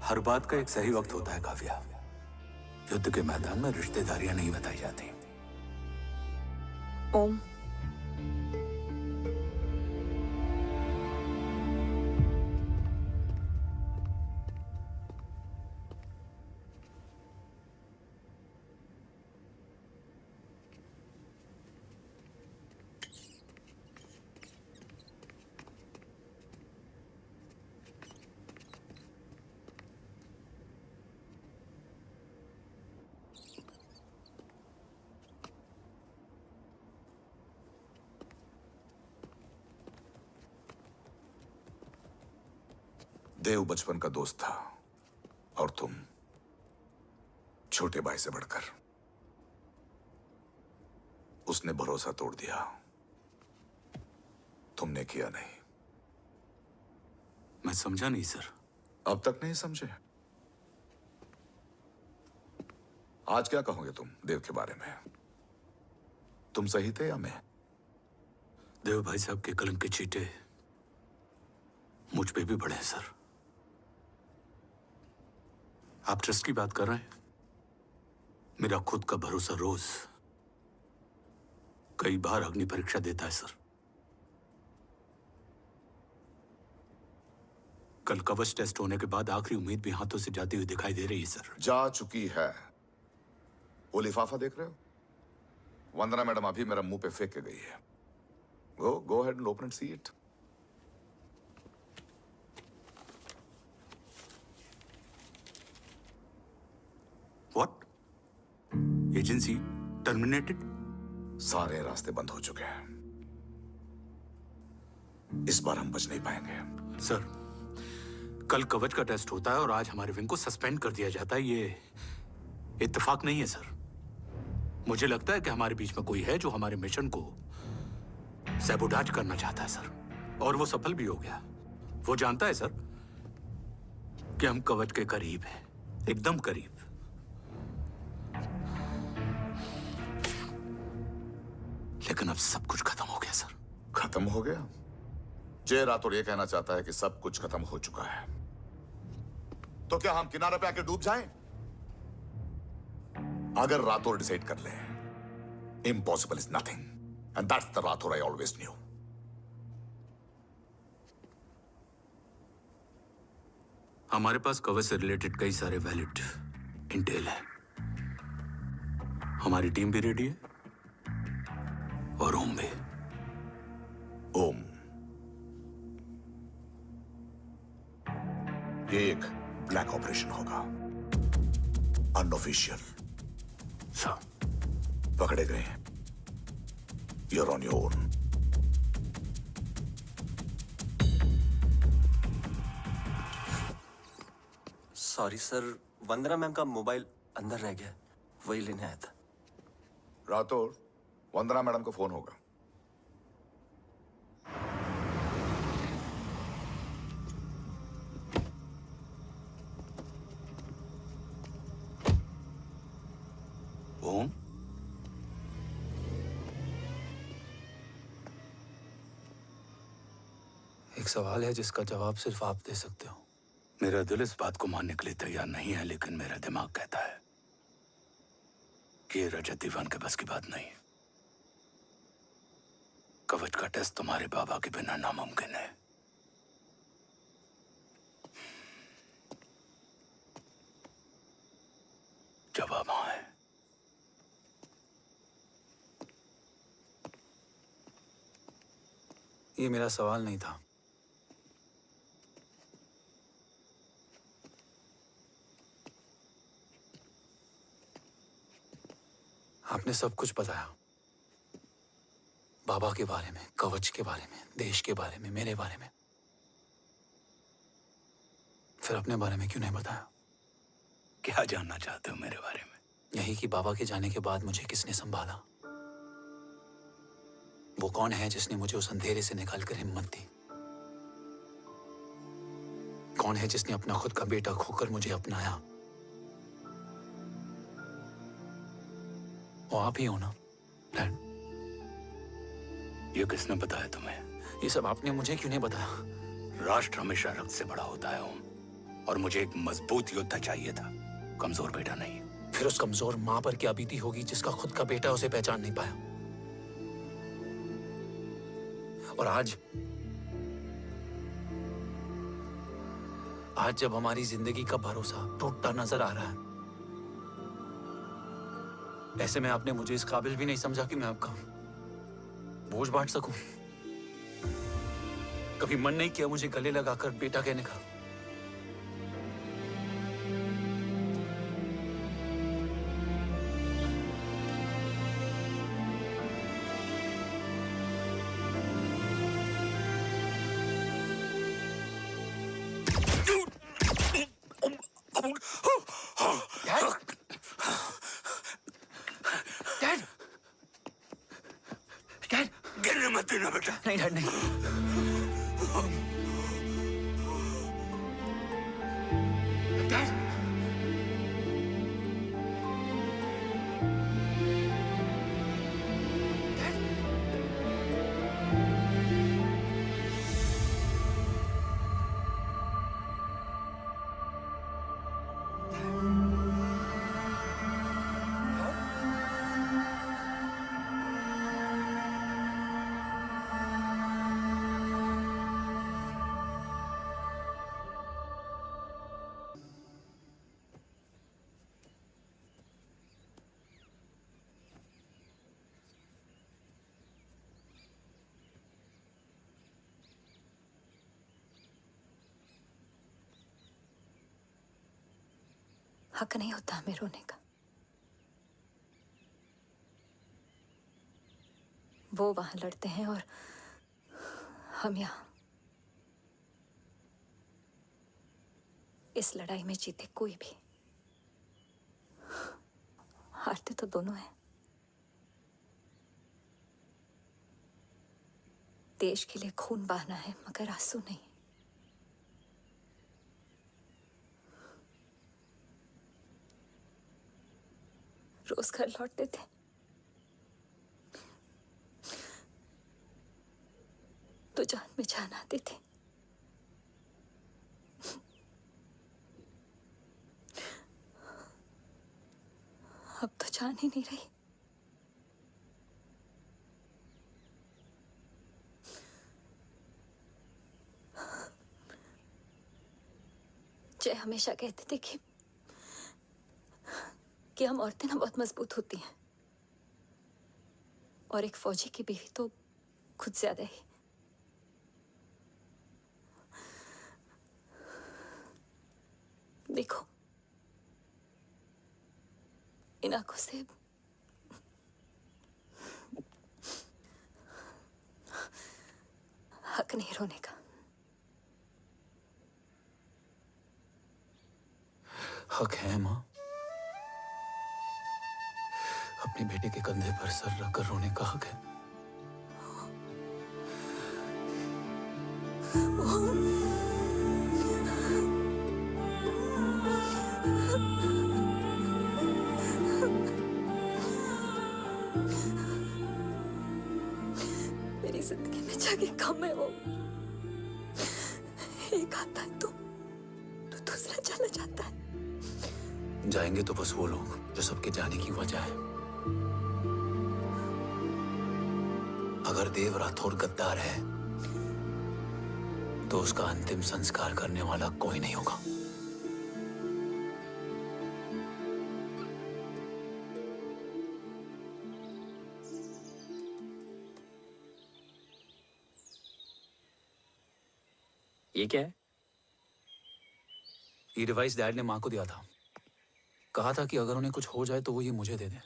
हर बात का एक सही वक्त होता है काव्या। युद्ध के मैदान में रिश्तेदारियां नहीं बताई जाती। ओम, देव बचपन का दोस्त था और तुम छोटे भाई से बढ़कर। उसने भरोसा तोड़ दिया, तुमने किया नहीं। मैं समझा नहीं सर। अब तक नहीं समझे? आज क्या कहोगे तुम देव के बारे में? तुम सही थे या मैं? देव भाई साहब के कलंक के चीटे मुझ पे भी पड़े हैं सर। आप ट्रस्ट की बात कर रहे हैं? मेरा खुद का भरोसा रोज कई बार अग्नि परीक्षा देता है सर। कल कवच टेस्ट होने के बाद आखिरी उम्मीद भी हाथों से जाती हुई दिखाई दे रही है सर। जा चुकी है। वो लिफाफा देख रहे हो? वंदना मैडम अभी मेरा मुंह पे फेंक के गई है। गो ahead and open and see it. What? Agency terminated? सारे रास्ते बंद हो चुके हैं। इस बार हम बच नहीं पाएंगे। सर, कल कवच का टेस्ट होता है और आज हमारे विंग को सस्पेंड कर दिया जाता है। ये इत्तेफाक नहीं है सर। मुझे लगता है कि हमारे बीच में कोई है जो हमारे मिशन को सैबोटाज करना चाहता है सर, और वो सफल भी हो गया। वो जानता है सर कि हम कवच के करीब हैं, एकदम करीब। लेकिन अब सब कुछ खत्म हो गया सर। खत्म हो गया? जय राठौर ये कहना चाहता है कि सब कुछ खत्म हो चुका है। तो क्या हम किनारे पे आके डूब जाएं? अगर राठौर डिसाइड कर ले, impossible is nothing, and that's the Rathore I always new. हमारे पास कवच से रिलेटेड कई सारे वैलिड इंटेल है। हमारी टीम भी रेडी है और ओम भी। ओम, ये एक ब्लैक ऑपरेशन होगा, अनऑफिशियल। सर, पकड़े गए हैं। You're on your own. Sorry sir, Vandana ma'am का मोबाइल अंदर रह गया, वही लेने आया था। राठौर, वंदना मैडम को फोन होगा। ओम, एक सवाल है जिसका जवाब सिर्फ आप दे सकते हो। मेरा दिल इस बात को मानने के लिए तैयार नहीं है, लेकिन मेरा दिमाग कहता है कि ये रजत दीवान के बस की बात नहीं। कवच का टेस्ट तुम्हारे बाबा के बिना नामुमकिन है। जवाब हाँ है। ये मेरा सवाल नहीं था। आपने सब कुछ बताया, बाबा के बारे में, कवच के बारे में, देश के बारे में, मेरे बारे में। फिर अपने बारे में क्यों नहीं बताया? क्या जानना चाहते हो मेरे बारे में? यही कि बाबा के जाने के बाद मुझे किसने संभाला? वो कौन है जिसने मुझे उस अंधेरे से निकालकर हिम्मत दी? कौन है जिसने अपना खुद का बेटा खोकर मुझे अपनाया? वो आप ही हो ना, डैड? ये किसने बताया तुम्हें? ये सब आपने मुझे क्यों नहीं बताया? राष्ट्र हमेशा रक्त से बड़ा होता है ओम, और मुझे एक मजबूत योद्धा चाहिए था, कमजोर बेटा नहीं। फिर उस कमजोर माँ पर क्या बीती होगी जिसका खुद का बेटा उसे पहचान नहीं पाया? और आज जब हमारी जिंदगी का भरोसा टूटता नजर आ रहा है, ऐसे में आपने मुझे इस काबिल भी नहीं समझा कि मैं आपका बोझ बांट सकूं। कभी मन नहीं किया मुझे गले लगाकर बेटा कहने का? डैड डैड गिरने मत देना बेटा। नहीं डैड नहीं। हक नहीं होता हमें रोने का। वो वहां लड़ते हैं और हम यहाँ। इस लड़ाई में जीते कोई भी, हारते तो दोनों हैं। देश के लिए खून बहाना है मगर आंसू नहीं। रोज घर लौटते थे, तो जान में जान आती थी। अब तो जान ही नहीं रही। जय हमेशा कहते थे कि हम औरतें ना बहुत मजबूत होती हैं, और एक फौजी की बीवी तो खुद ज्यादा ही। देखो, इन आंखों से हक नहीं रोने का। हक है माँ, अपने बेटे के कंधे पर सर रखकर रोने का हक है। मेरी जिंदगी में जगह कम है वो। एक आता है तो दूसरा चला जाता है। जाएंगे तो बस वो लोग जो सबके जाने की वजह है। अगर देव राठौर गद्दार है तो उसका अंतिम संस्कार करने वाला कोई नहीं होगा। ये क्या है? ये डिवाइस डैड ने माँ को दिया था। कहा था कि अगर उन्हें कुछ हो जाए तो वो ये मुझे दे दें।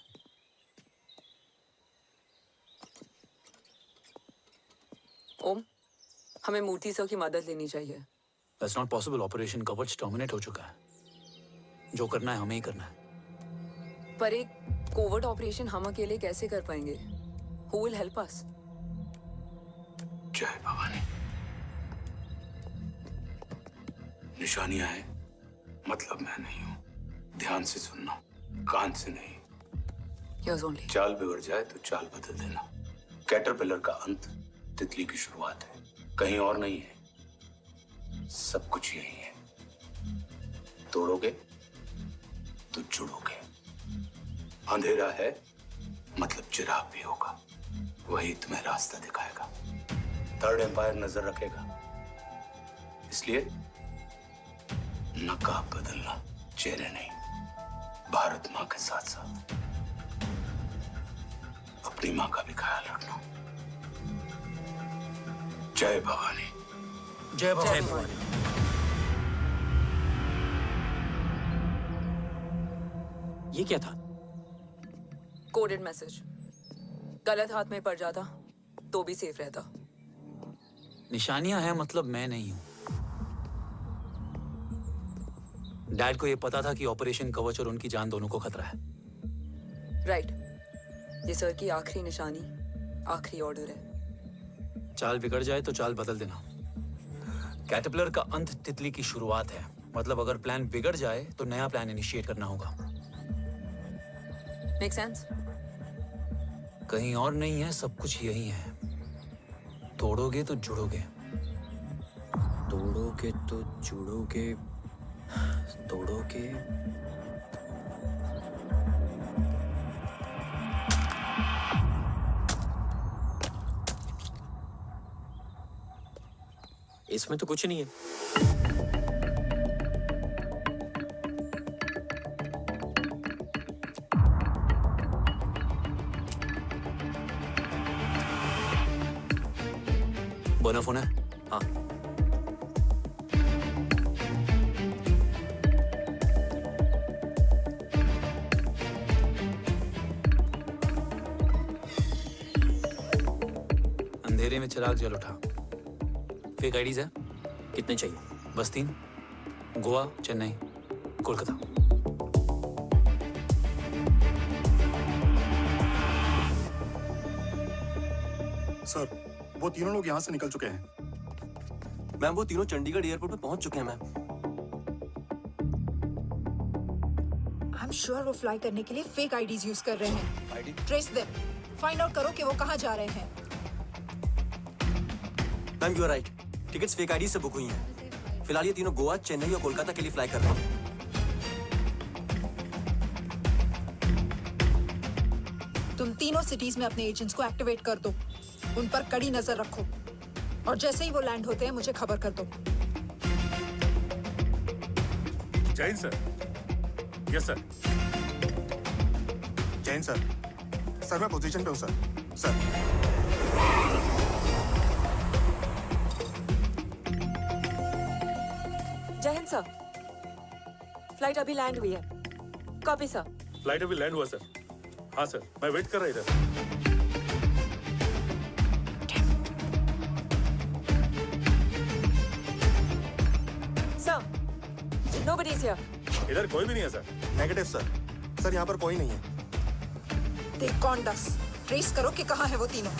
ओम, हमें मूर्ति सर की मदद लेनी चाहिए। That's not possible. ऑपरेशन कवच टर्मिनेट हो चुका है। जो करना है हमें ही करना है। पर एक कोवर्ट ऑपरेशन हम अकेले कैसे कर पाएंगे? Who will help us? जय भवानी। निशानियां हैं, मतलब मैं नहीं हूं। ध्यान से सुनना, कान से नहीं। Yours only. चाल बिगड़ जाए तो चाल बदल देना। कैटरपिलर का अंत तितली की शुरुआत है, कहीं और नहीं है। सब कुछ यही है। तोड़ोगे तो जुड़ोगे। अंधेरा है मतलब चिराग भी होगा, वही तुम्हें रास्ता दिखाएगा। थर्ड एम्पायर नजर रखेगा, इसलिए नकाब बदलना, चेहरे नहीं। भारत माँ के साथ साथ अपनी माँ का भी ख्याल रखना। जय भवानी। जय भवानी। ये क्या था? Coded message. गलत हाथ में पड़ जाता तो भी सेफ रहता। निशानियां हैं मतलब मैं नहीं हूं। डैड को ये पता था कि ऑपरेशन कवच और उनकी जान दोनों को खतरा है। राइट। ये सर की आखिरी निशानी, आखिरी ऑर्डर है। चाल बिगड़ जाए तो चाल बदल देना। कैटरपिलर का अंत तितली की शुरुआत है। मतलब अगर प्लान बिगड़ जाए तो नया प्लान इनिशिएट करना होगा। Make sense? कहीं और नहीं है, सब कुछ यही है। तोड़ोगे तो जुड़ोगे। तोड़ोगे तो जुड़ोगे, तोड़ोगे। इसमें तो कुछ नहीं है। बोना फोन है? हाँ। अंधेरे में चिराग जल उठा। फेक आईडीज है? कितने चाहिए? बस 3। गोवा, चेन्नई, कोलकाता। सर, वो तीनों लोग यहाँ से निकल चुके हैं। मैम वो तीनों चंडीगढ़ एयरपोर्ट पे पहुंच चुके हैं मैम। आई एम श्योर वो फ्लाई करने के लिए फेक आईडीज यूज कर रहे हैं। ID? Trace them, find out करो कि वो कहाँ जा रहे हैं। Ma'am you are right, tickets fake ID से बुक हुई हैं। फिलहाल ये तीनों गोवा, चेन्नई और कोलकाता के लिए फ्लाई कर रहे हैं। तुम तीनों सिटीज में अपने एजेंट्स को एक्टिवेट कर दो। उन पर कड़ी नजर रखो और जैसे ही वो लैंड होते हैं मुझे खबर कर दो। Jain sir. Yes sir. Jain sir. Sir मैं पोजीशन पे हूँ सर। सर। जय हिंद सर। फ्लाइट अभी लैंड हुई है। Copy sir. फ्लाइट अभी लैंड हुआ सर। हाँ सर, मैं वेट कर रहा इधर। Nobody is here. इधर कोई भी नहीं है सर। Negative sir. सर यहाँ पर कोई नहीं है। दे कौन दस ट्रेस करो कि कहाँ है वो तीनों।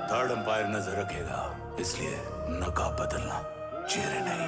थर्ड अंपायर नजर रखेगा, इसलिए नकाब बदलना, चेहरे नहीं।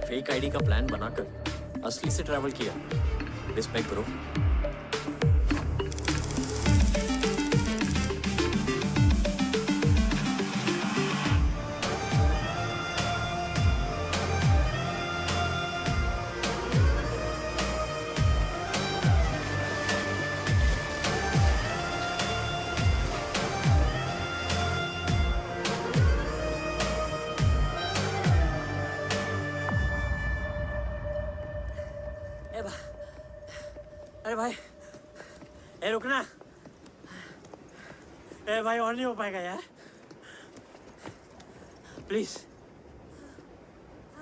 फेक आईडी का प्लान बनाकर असली से ट्रैवल किया। Respect bro. अरे भाई, ए रुकना। ए भाई और नहीं हो पाएगा यार, प्लीज।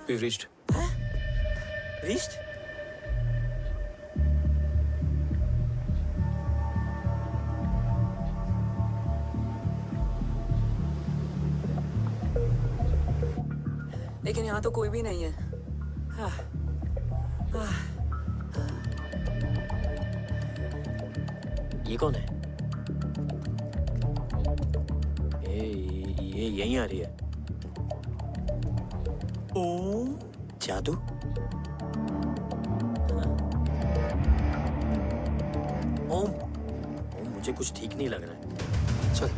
We've reached. Reached? लेकिन यहाँ तो कोई भी नहीं है। ये कौन है? ये यहीं आ रही है। ओम जादू। ओम मुझे कुछ ठीक नहीं लग रहा है। चल।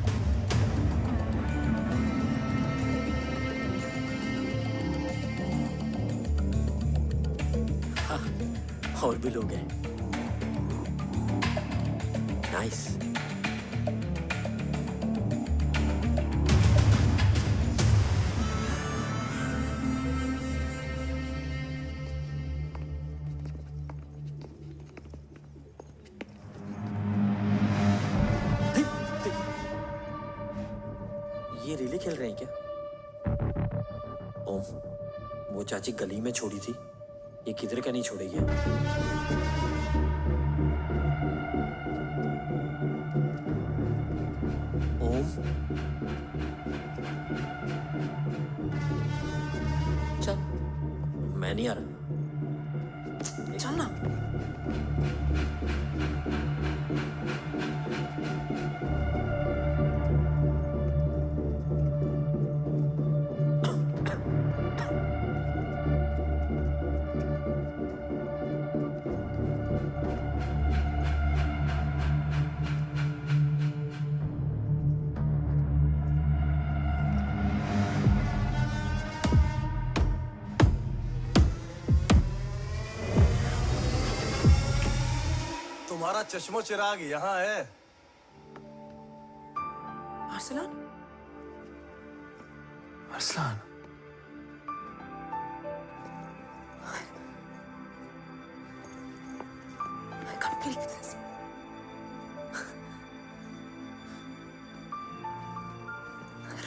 हाँ, और भी लोग हैं। नाइस। ये रिले खेल रहे हैं क्या? ओम, वो चाची गली में छोड़ी थी, ये किधर का नहीं छोड़ेगी। ओम, चल। मैं नहीं आ रहा। चल ना। तुम्हारा चश्मो चिराग यहाँ है। Arsalan? Arsalan, I can't believe this.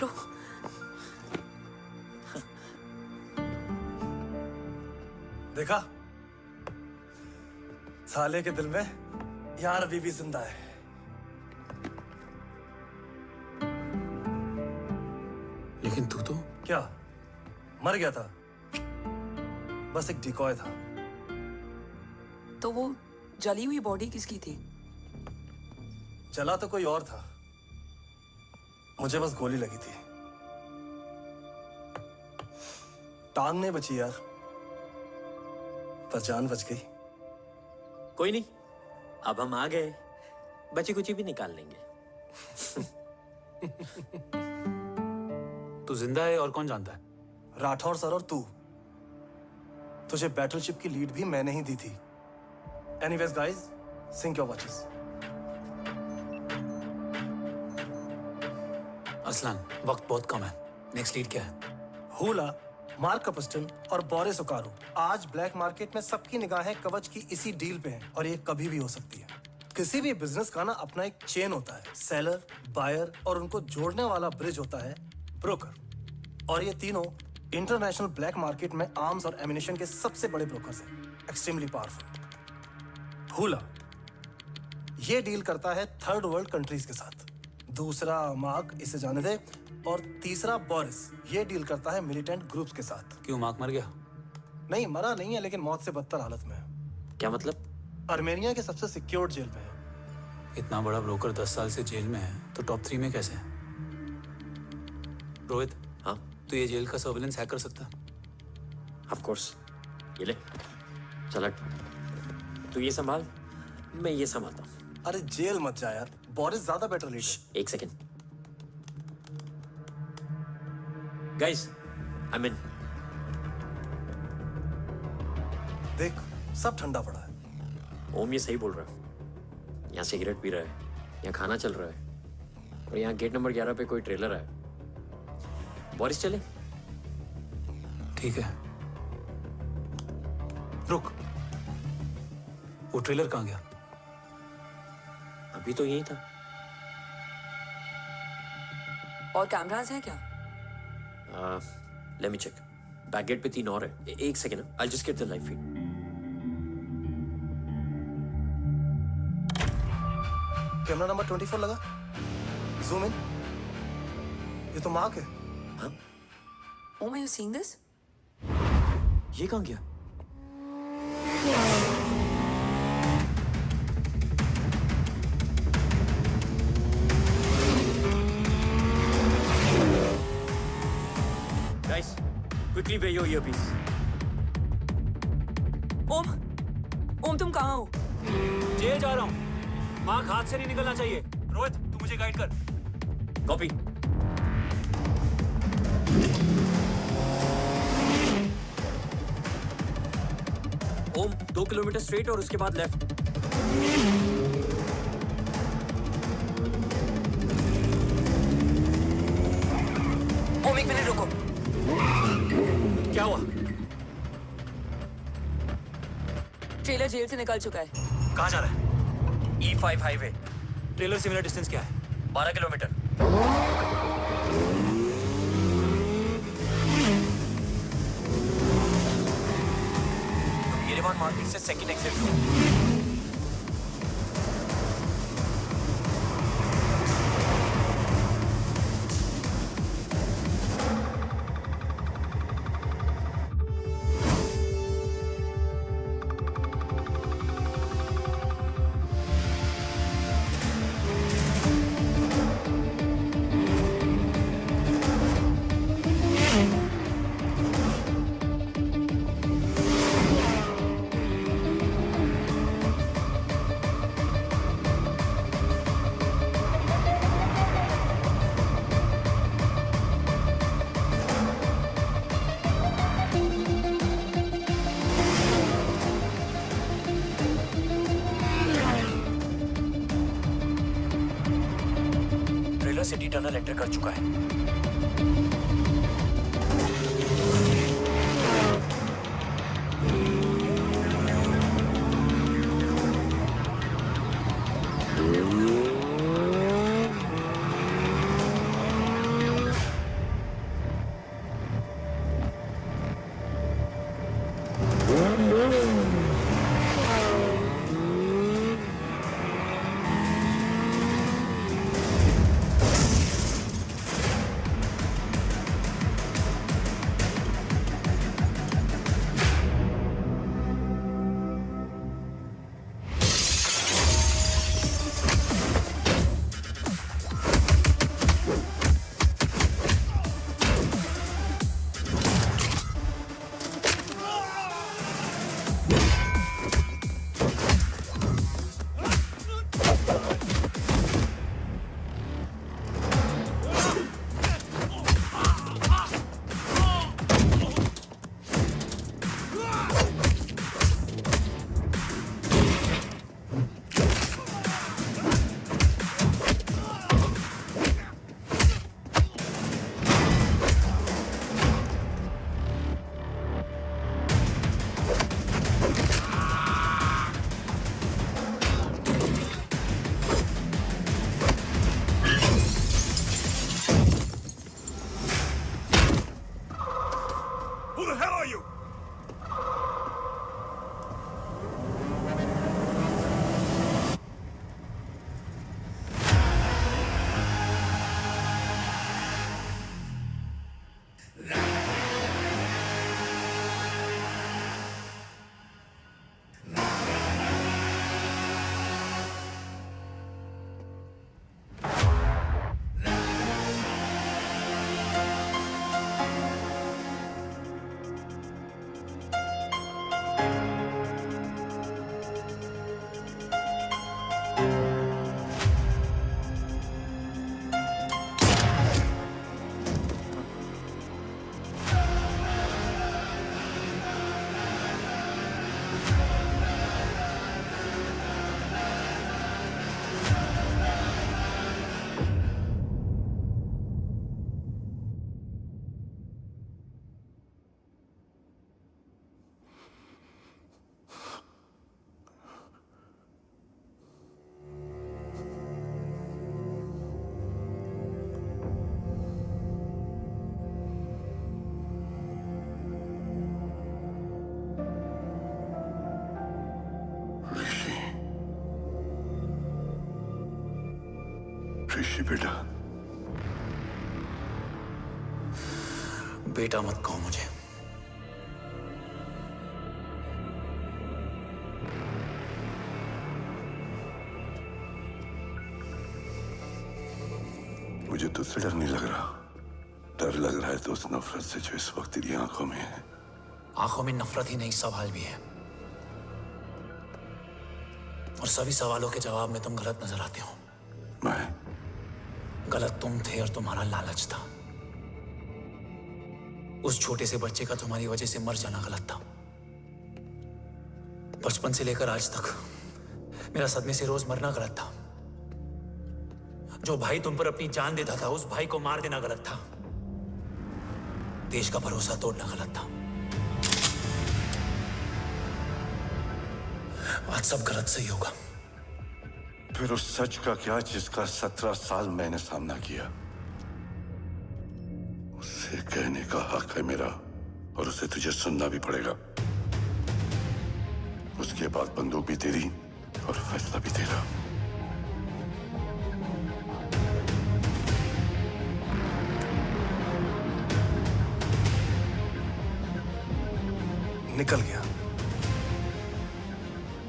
रो। देखा, साले के दिल में यार अभी भी जिंदा है। लेकिन तू तो क्या मर गया था? बस एक डिकॉय था। तो वो जली हुई बॉडी किसकी थी? जला तो कोई और था, मुझे बस गोली लगी थी। टांग नहीं बची यार, पर जान बच गई। कोई नहीं, अब हम आ गए, बची कुची भी निकाल लेंगे। तू जिंदा है और कौन जानता है? राठौर सर और तू। तुझे बैटलशिप की लीड भी मैंने ही दी थी। Anyways guys, sync your watches. Aslan, वक्त बहुत कम है। नेक्स्ट लीड क्या है? हुला, मार्क कपस्टन और बोरिस ओकारो। आज ब्लैक मार्केट में सबकी निगाहें कवच की इसी डील पे हैं और ये कभी भी हो सकती है। किसी भी बिजनेस का ना अपना एक चेन होता है, सेलर, बायर और उनको जोड़ने वाला ब्रिज होता है ब्रोकर। और ये तीनों इंटरनेशनल ब्लैक मार्केट में आर्म्स और एमिनेशन के सबसे बड़े ब्रोकर्स हैं, एक्सट्रीमली पावरफुल। हुला ये डील करता है थर्ड वर्ल्ड कंट्रीज के साथ। दूसरा मार्क, इसे जाने दे। और तीसरा बोरिस, ये डील करता है मिलिटेंट ग्रुप्स के साथ। क्यों, मार्क मर गया? नहीं, मरा नहीं है, लेकिन मौत से बदतर हालत में है। क्या मतलब? आर्मेनिया के सबसे सिक्योर्ड जेल में है। इतना बड़ा ब्रोकर 10 साल से जेल में है, तो टॉप 3 में कैसे है? रोहित, हाँ, तो ये जेल का सर्विलेंस हैक कर सकता है? Of course. ये ले, चल तू ये संभाल, मैं ये संभालता हूँ। अरे जेल मत जा यार, बोरिस ज्यादा बेटर लीडर। एक सेकेंड गाइस, आई मीन देख, सब ठंडा पड़ा है। ओम ये सही बोल रहा है। यहाँ सिगरेट पी रहा है, यहाँ खाना चल रहा है, और यहाँ गेट नंबर 11 पे कोई ट्रेलर है। बोरिस चले? ठीक है, रुक, वो ट्रेलर कहाँ गया? अभी तो यही था। और कैमरास हैं क्या? Let me check. Back gate पे 3 और है। एक second, I just get the live feed. Camera number 24 लगा, जूम इन। ये तो मार्क है। हाँ? Om, are you seeing this? ये कहाँ गया? Guys, quickly wear your earpiece. ओम, तुम कहाँ हो? जेल जा रहा हूँ। मार्क हाथ से नहीं निकलना चाहिए। रोहित, तू मुझे गाइड कर। कॉपी। ओम, 2 किलोमीटर स्ट्रेट और उसके बाद लेफ्ट। एक मिनट रुको। क्या हुआ? ट्रेलर जेल से निकल चुका है। कहाँ जा रहा है? E5 highway. ट्रेलर से मेरा डिस्टेंस क्या है? 12 किलोमीटर। येरेवान मार्केट से सेकंड एक्सिट लो। सिटी टनल एंटर कर चुका है। ऋषि बेटा, बेटा मत कहो मुझे। मुझे तुझसे डर नहीं लग रहा, डर लग रहा है तो उस नफरत से जो इस वक्त तेरी आंखों में है। आंखों में नफरत ही नहीं, सवाल भी है, और सभी सवालों के जवाब में तुम गलत नजर आते हो। मैं गलत तुम थे और तुम्हारा लालच था। उस छोटे से बच्चे का तुम्हारी वजह से मर जाना गलत था। बचपन से लेकर आज तक मेरा सदमे से रोज मरना गलत था। जो भाई तुम पर अपनी जान देता था उस भाई को मार देना गलत था। देश का भरोसा तोड़ना गलत था। आज सब गलत सही होगा। फिर उस सच का क्या जिसका 17 साल मैंने सामना किया? उसे कहने का हक है मेरा, और उसे तुझे सुनना भी पड़ेगा। उसके बाद बंदूक भी तेरी और फैसला भी तेरा। निकल गया।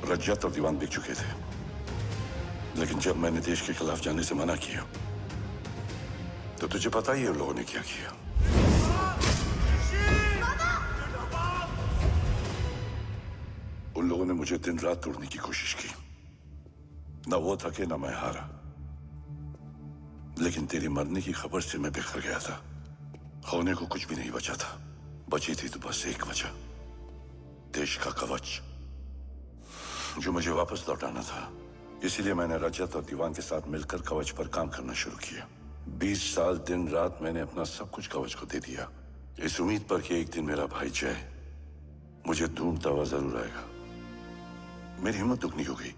रज्जत और दीवान बिक चुके थे, लेकिन जब मैंने देश के खिलाफ जाने से मना किया तो तुझे पता ही है उन लोगों ने क्या किया। उन लोगों ने मुझे दिन रात तोड़ने की कोशिश की। ना वो थके ना मैं हारा, लेकिन तेरी मरने की खबर से मैं बिखर गया था। होने को कुछ भी नहीं बचा था। बची थी तो बस एक वजह, देश का कवच, जो मुझे वापस लौटाना था। इसीलिए मैंने रजत और दीवान के साथ मिलकर कवच पर काम करना शुरू किया। 20 साल दिन रात मैंने अपना सब कुछ कवच को दे दिया, इस उम्मीद पर कि एक दिन मेरा भाई जय मुझे ढूंढता हुआ जरूर आएगा। मेरी हिम्मत दुगनी हो गई,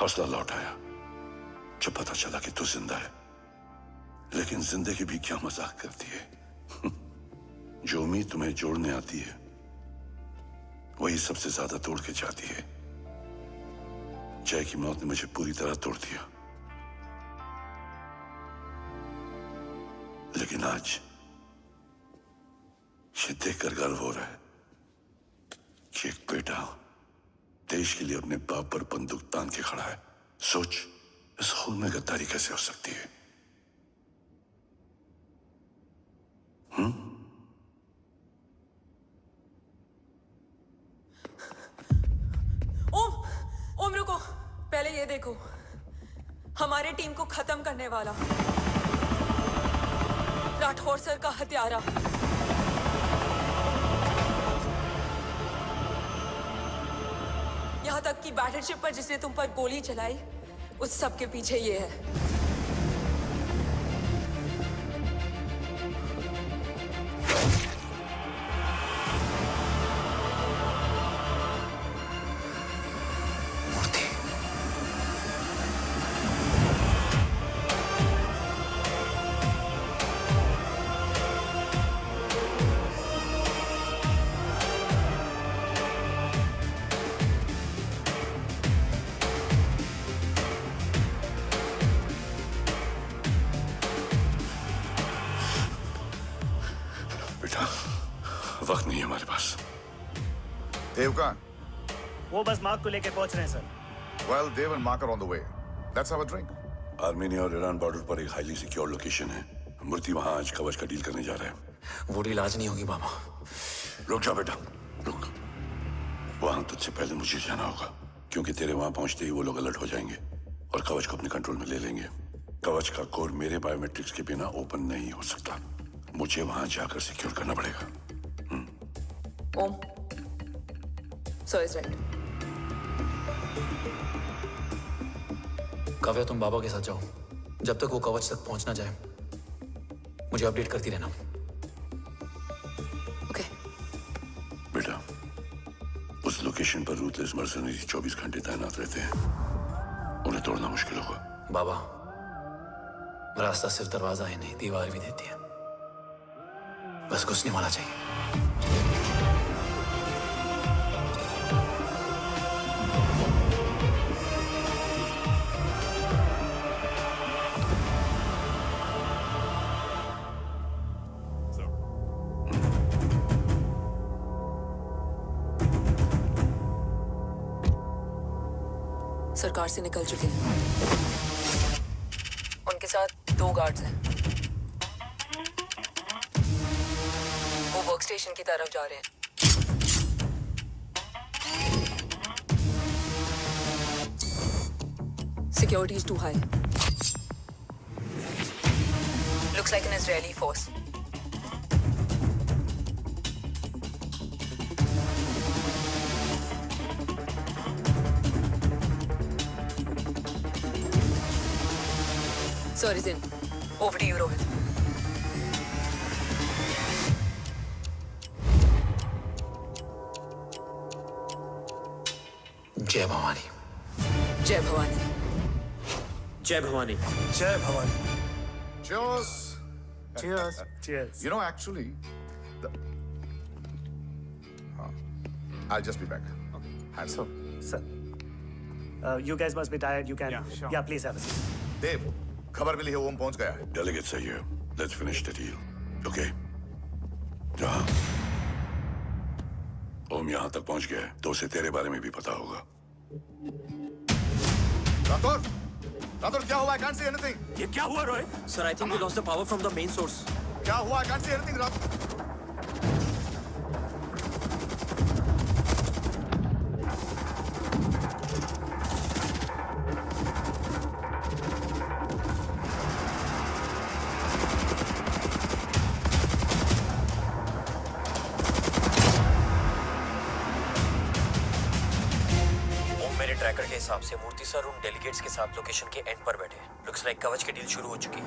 हौसला लौट आया जब पता चला कि तू जिंदा है। लेकिन जिंदगी भी क्या मजाक करती है। जो उम्मीद तुम्हें जोड़ने आती है वही सबसे ज्यादा तोड़ के जाती है। जय की मौत ने मुझे पूरी तरह तोड़ दिया, लेकिन आज ये देखकर गर्व हो रहा है कि एक बेटा देश के लिए अपने बाप पर बंदूक तान के खड़ा है। सोच, इस खून में गद्दारी कैसे हो सकती है? ओम रुको, पहले ये देखो, हमारे टीम को खत्म करने वाला राठौर सर का हत्यारा। यहां तक कि बैटलशिप पर जिसने तुम पर गोली चलाई, उस सब के पीछे ये है। वक्त नहीं है हमारे पास। देव कहाँ? वो बस मार्क को लेके पहुंच रहे हैं sir. Well, Dev and Mark are on the way. Let's have a drink. Armenia और ईरान बॉर्डर पर एक हाईली सिक्योर लोकेशन है। मूर्ति वहां आज कवच का डील करने जा रहे हैं। वो डील आज नहीं होगी बाबा। रुक जा बेटा, रुक। वहां तुझसे पहले मुझे जाना होगा, क्योंकि तेरे वहां पहुंचते ही वो लोग अलर्ट हो जाएंगे और कवच को अपने कंट्रोल में ले लेंगे। कवच का कोर मेरे बायोमेट्रिक्स के बिना ओपन नहीं हो सकता। मुझे वहां जाकर सिक्योर करना पड़ेगा। ओम, सर इज राइट। काव्या, तुम बाबा के साथ जाओ। जब तक वो कवच तक पहुंच ना जाए मुझे अपडेट करती रहना। ओके। बेटा, उस लोकेशन पर रूथलेस मर्सनरी 24 घंटे तैनात रहते हैं। उन्हें तोड़ना मुश्किल होगा। बाबा, रास्ता सिर्फ दरवाजा ही नहीं, दीवार भी देती है। बस घुसने वाला चाहिए। सरकार से निकल चुके हैं। उनके साथ 2 गार्ड्स हैं। वो वर्क स्टेशन की तरफ जा रहे हैं। Security is too high. Looks like an Israeli force. Sir is in. Over to you, Rohit. जय भवानी। जय भवानी। जय भवानी। जय Bhavani. Cheers. Cheers. Cheers. You know, actually, I'll just be back. Hands So, sir, you guys must be tired. You can. Yeah, please have a seat. देव, खबर मिली है ओम पहुंच गया है। Delegates are here. Let's finish the deal. Okay? जहाँ ओम यहाँ तक पहुंच गया है, तो उसे तेरे बारे में भी पता होगा। राठौर, राठौर क्या हुआ? I can't see anything. ये क्या हुआ Roy? Sir, I think we lost the power from the main source. क्या हुआ? I can't see anything, Rathore. Tracker के हिसाब से मूर्ति सर उन डेलीगेट्स के साथ लोकेशन के एंड पर बैठे। लुक्स लाइक कवच की डील शुरू हो चुकी है।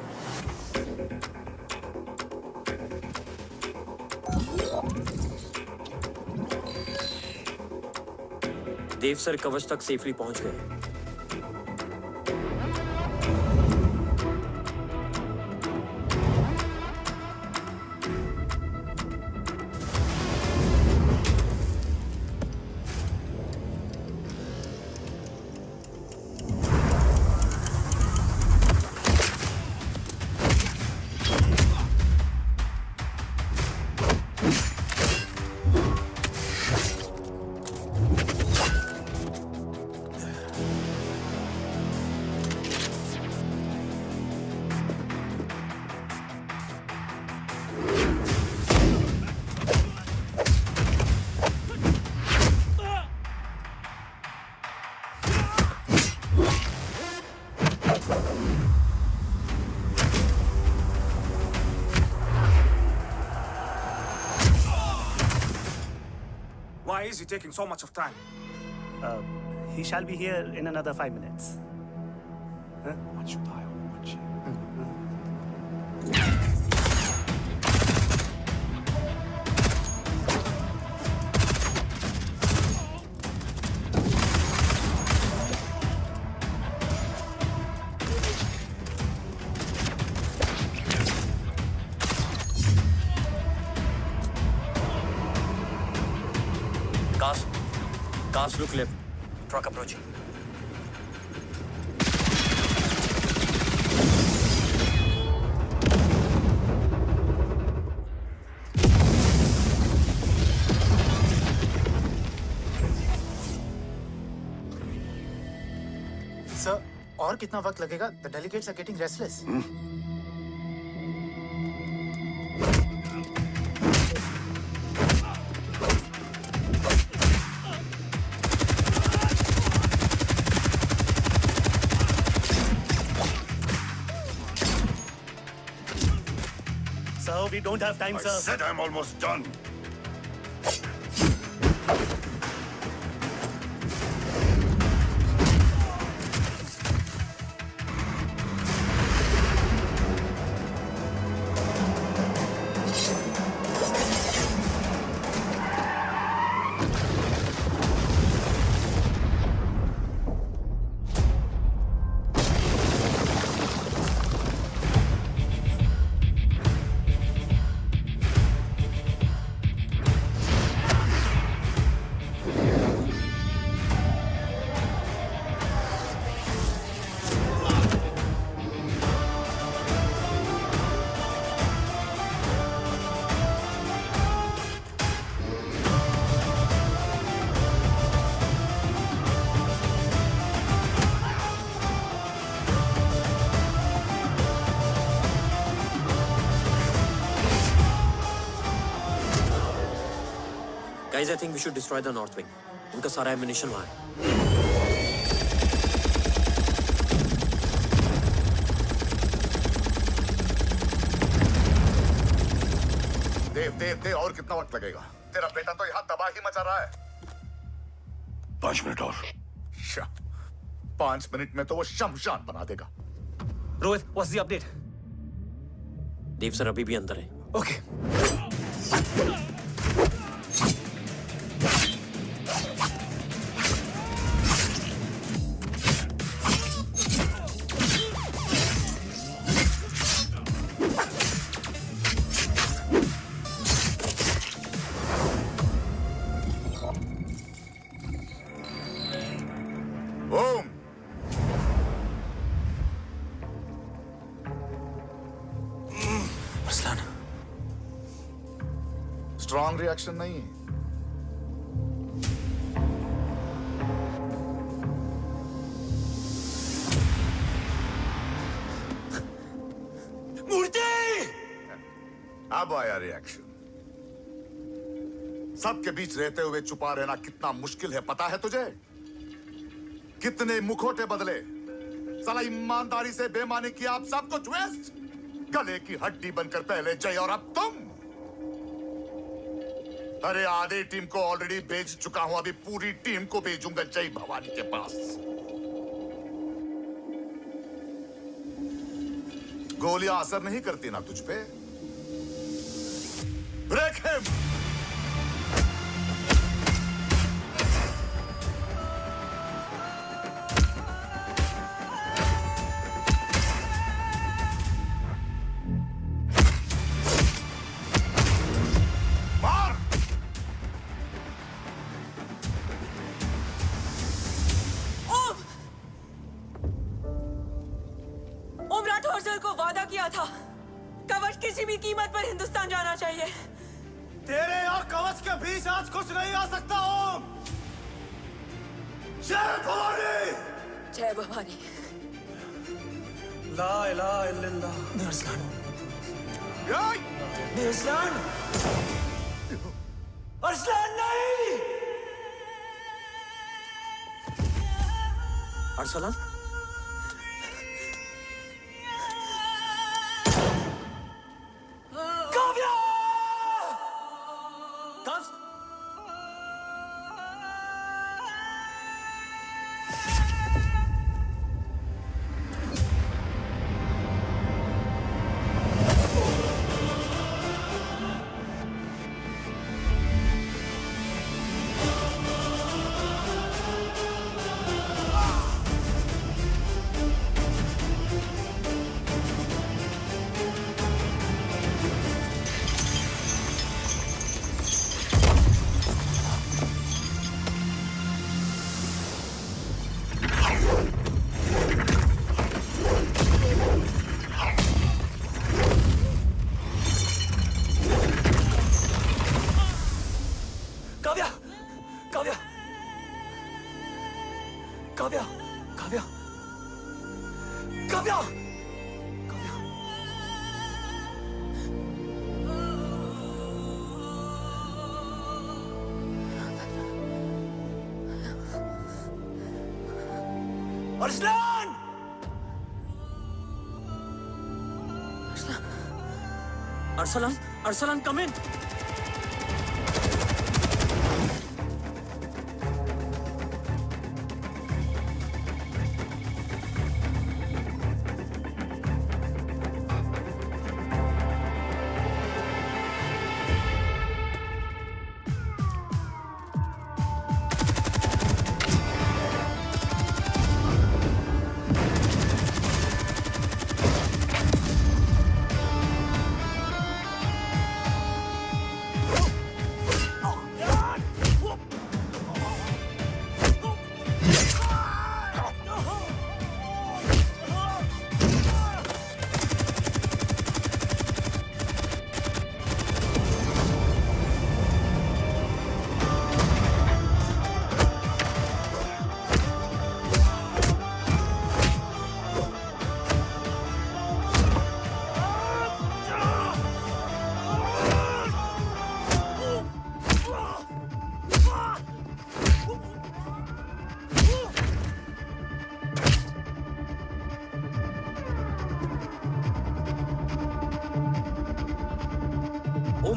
देव सर कवच तक सेफली पहुंच गए। Why is he taking so much of time? He shall be here in another 5 minutes. Huh? What should I watch? Cars look left. Truck approaching. Sir, और कितना वक्त लगेगा? The delegates are getting restless. Sir, we don't have time, I sir. said I'm almost done. Guys, I think we should destroy the north wing. उनका सारा ammunition वहाँ है। देव और कितना वक्त लगेगा? तेरा बेटा तो यहाँ तबाही मचा रहा है। 5 मिनट और। 5 मिनट में तो वो शमशान बना देगा। Rohit, what's the update? Dev sir अभी भी अंदर है। Okay. Om, Arsalan, strong reaction नहीं है। मूर्ति! अब आया रिएक्शन। सबके बीच रहते हुए छुपा रहना कितना मुश्किल है पता है तुझे? कितने मुखौटे बदले, साला ईमानदारी से बेमानी किया, आप सब कुछ वेस्ट। गले की हड्डी बनकर पहले जय और अब तुम। अरे आधे टीम को ऑलरेडी भेज चुका हूं, अभी पूरी टीम को भेजूंगा जय भवानी के पास। गोलियां असर नहीं करती ना तुझ पे? Break him! किसी भी कीमत पर हिंदुस्तान जाना चाहिए। तेरे और कवच के बीच आज कुछ नहीं आ सकता। ओम, जय भवानी! जय भवानी। ला इलाहा इल्लल्लाह। अरसलान, अरसलान, अरसलान नहीं! अरसलान, अरसलान! अरसलान, अरसलान, कम इन।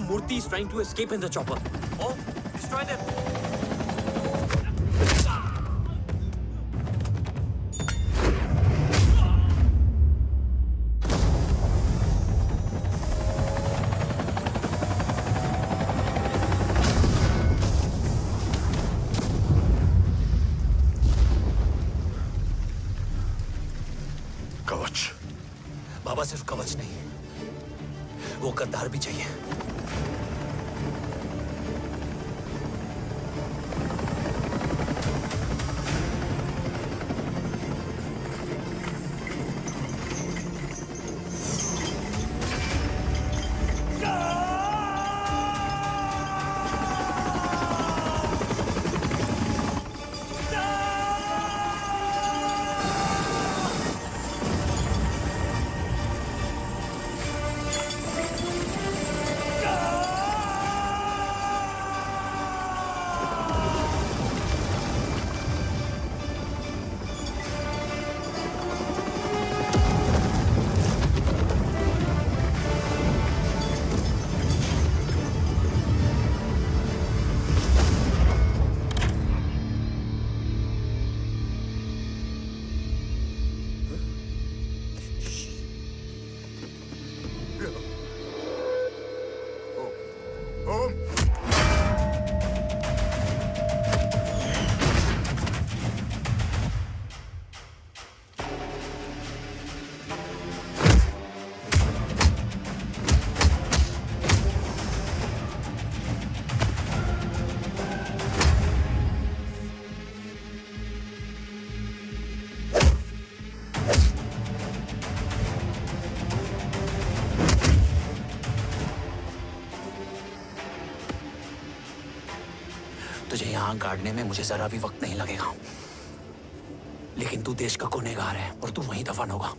Murthy is trying to escape in the chopper. Oh, destroy them! कवच। बाबा सिर्फ कवच नहीं, वो गद्दार भी चाहिए। टांग काटने में मुझे जरा भी वक्त नहीं लगेगा। लेकिन तू देश का गुनहगार है और तू वहीं दफन होगा।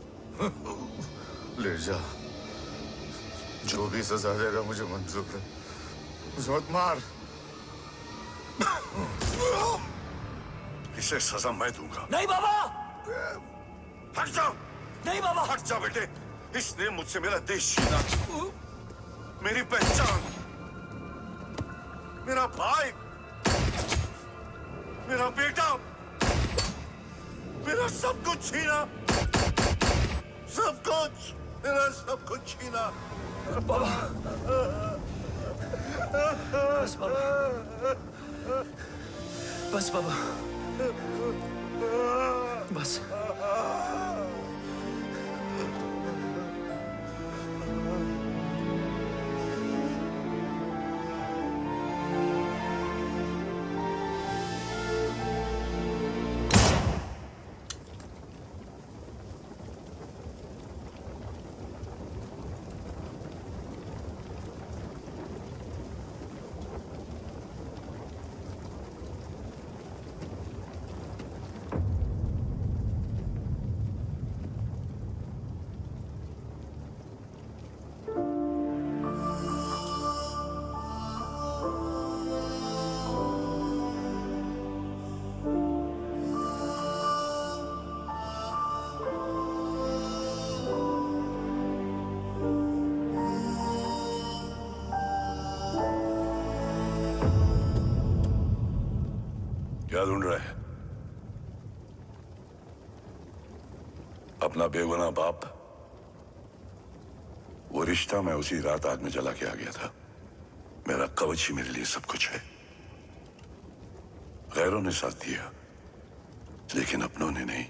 ले जा, जो भी सजा देगा मुझे मंजूर है। मुझे मत मार। इसे सजा मैं दूंगा। नहीं बाबा, हट जाओ। नहीं बाबा, हट जाओ बेटे। इसने मुझसे मेरा देश छीना, मेरी पहचान, मेरा भाई, मेरा बेटा, मेरा सब कुछ छीना, सब कुछ, मेरा सब कुछ छीना। बाबा, बस बाबा, बस बाबा, बस। क्या ढूंढ रहा है? अपना बेगुनाह बाप। वो रिश्ता मैं उसी रात आग में जला के आ गया था। मेरा कवच ही मेरे लिए सब कुछ है। गैरों ने साथ दिया, लेकिन अपनों ने नहीं।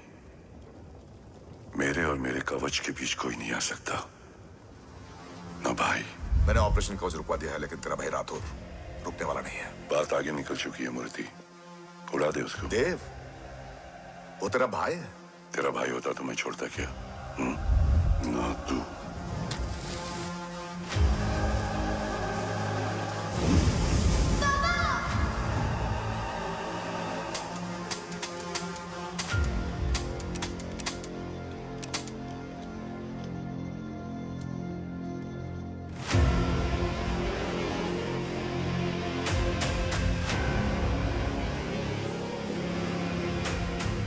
मेरे और मेरे कवच के बीच कोई नहीं आ सकता। ना भाई। मैंने ऑपरेशन कवच रुकवा दिया है, लेकिन तेरा भाई राठौर रुकने वाला नहीं है। बात आगे निकल चुकी है मूर्ति। उड़ा दे उसको। देव, वो तेरा भाई है। तेरा भाई होता तो मैं छोड़ता क्या? ना तू।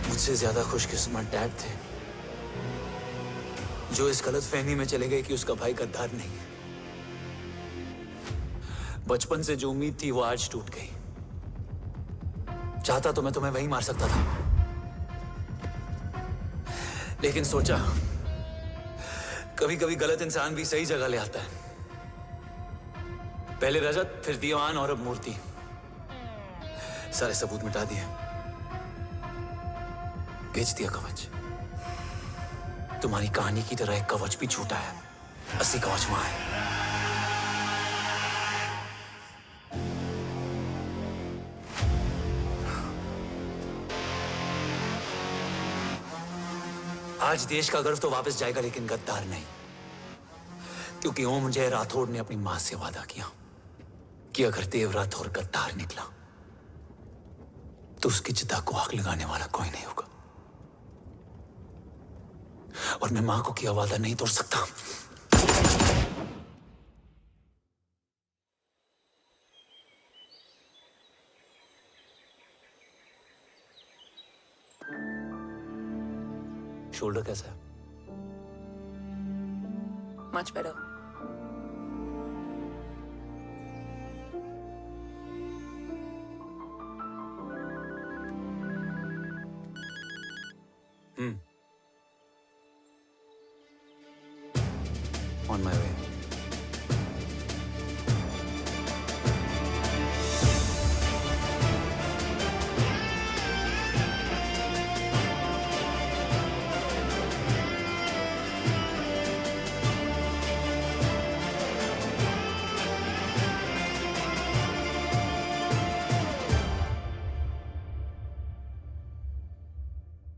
मुझसे ज्यादा खुशकिस्मत डैड थे, जो इस गलत फहमी में चले गए कि उसका भाई गद्दार नहीं है। बचपन से जो उम्मीद थी वो आज टूट गई। चाहता तो मैं तुम्हें वहीं मार सकता था, लेकिन सोचा कभी कभी गलत इंसान भी सही जगह ले आता है। पहले रजत, फिर दीवान और अब मूर्ति। सारे सबूत मिटा दिए, बेच दिया कवच। तुम्हारी कहानी की तरह एक कवच भी झूठा है। असली कवच वहां है। आज देश का गर्व तो वापस जाएगा, लेकिन गद्दार नहीं। क्योंकि ओम जय राठौड़ ने अपनी मां से वादा किया कि अगर देव राठौड़ गद्दार निकला तो उसकी चिता को आग लगाने वाला कोई नहीं होगा। और मैं मां को किया वादा नहीं तोड़ सकता। शोल्डर कैसा है? Much better.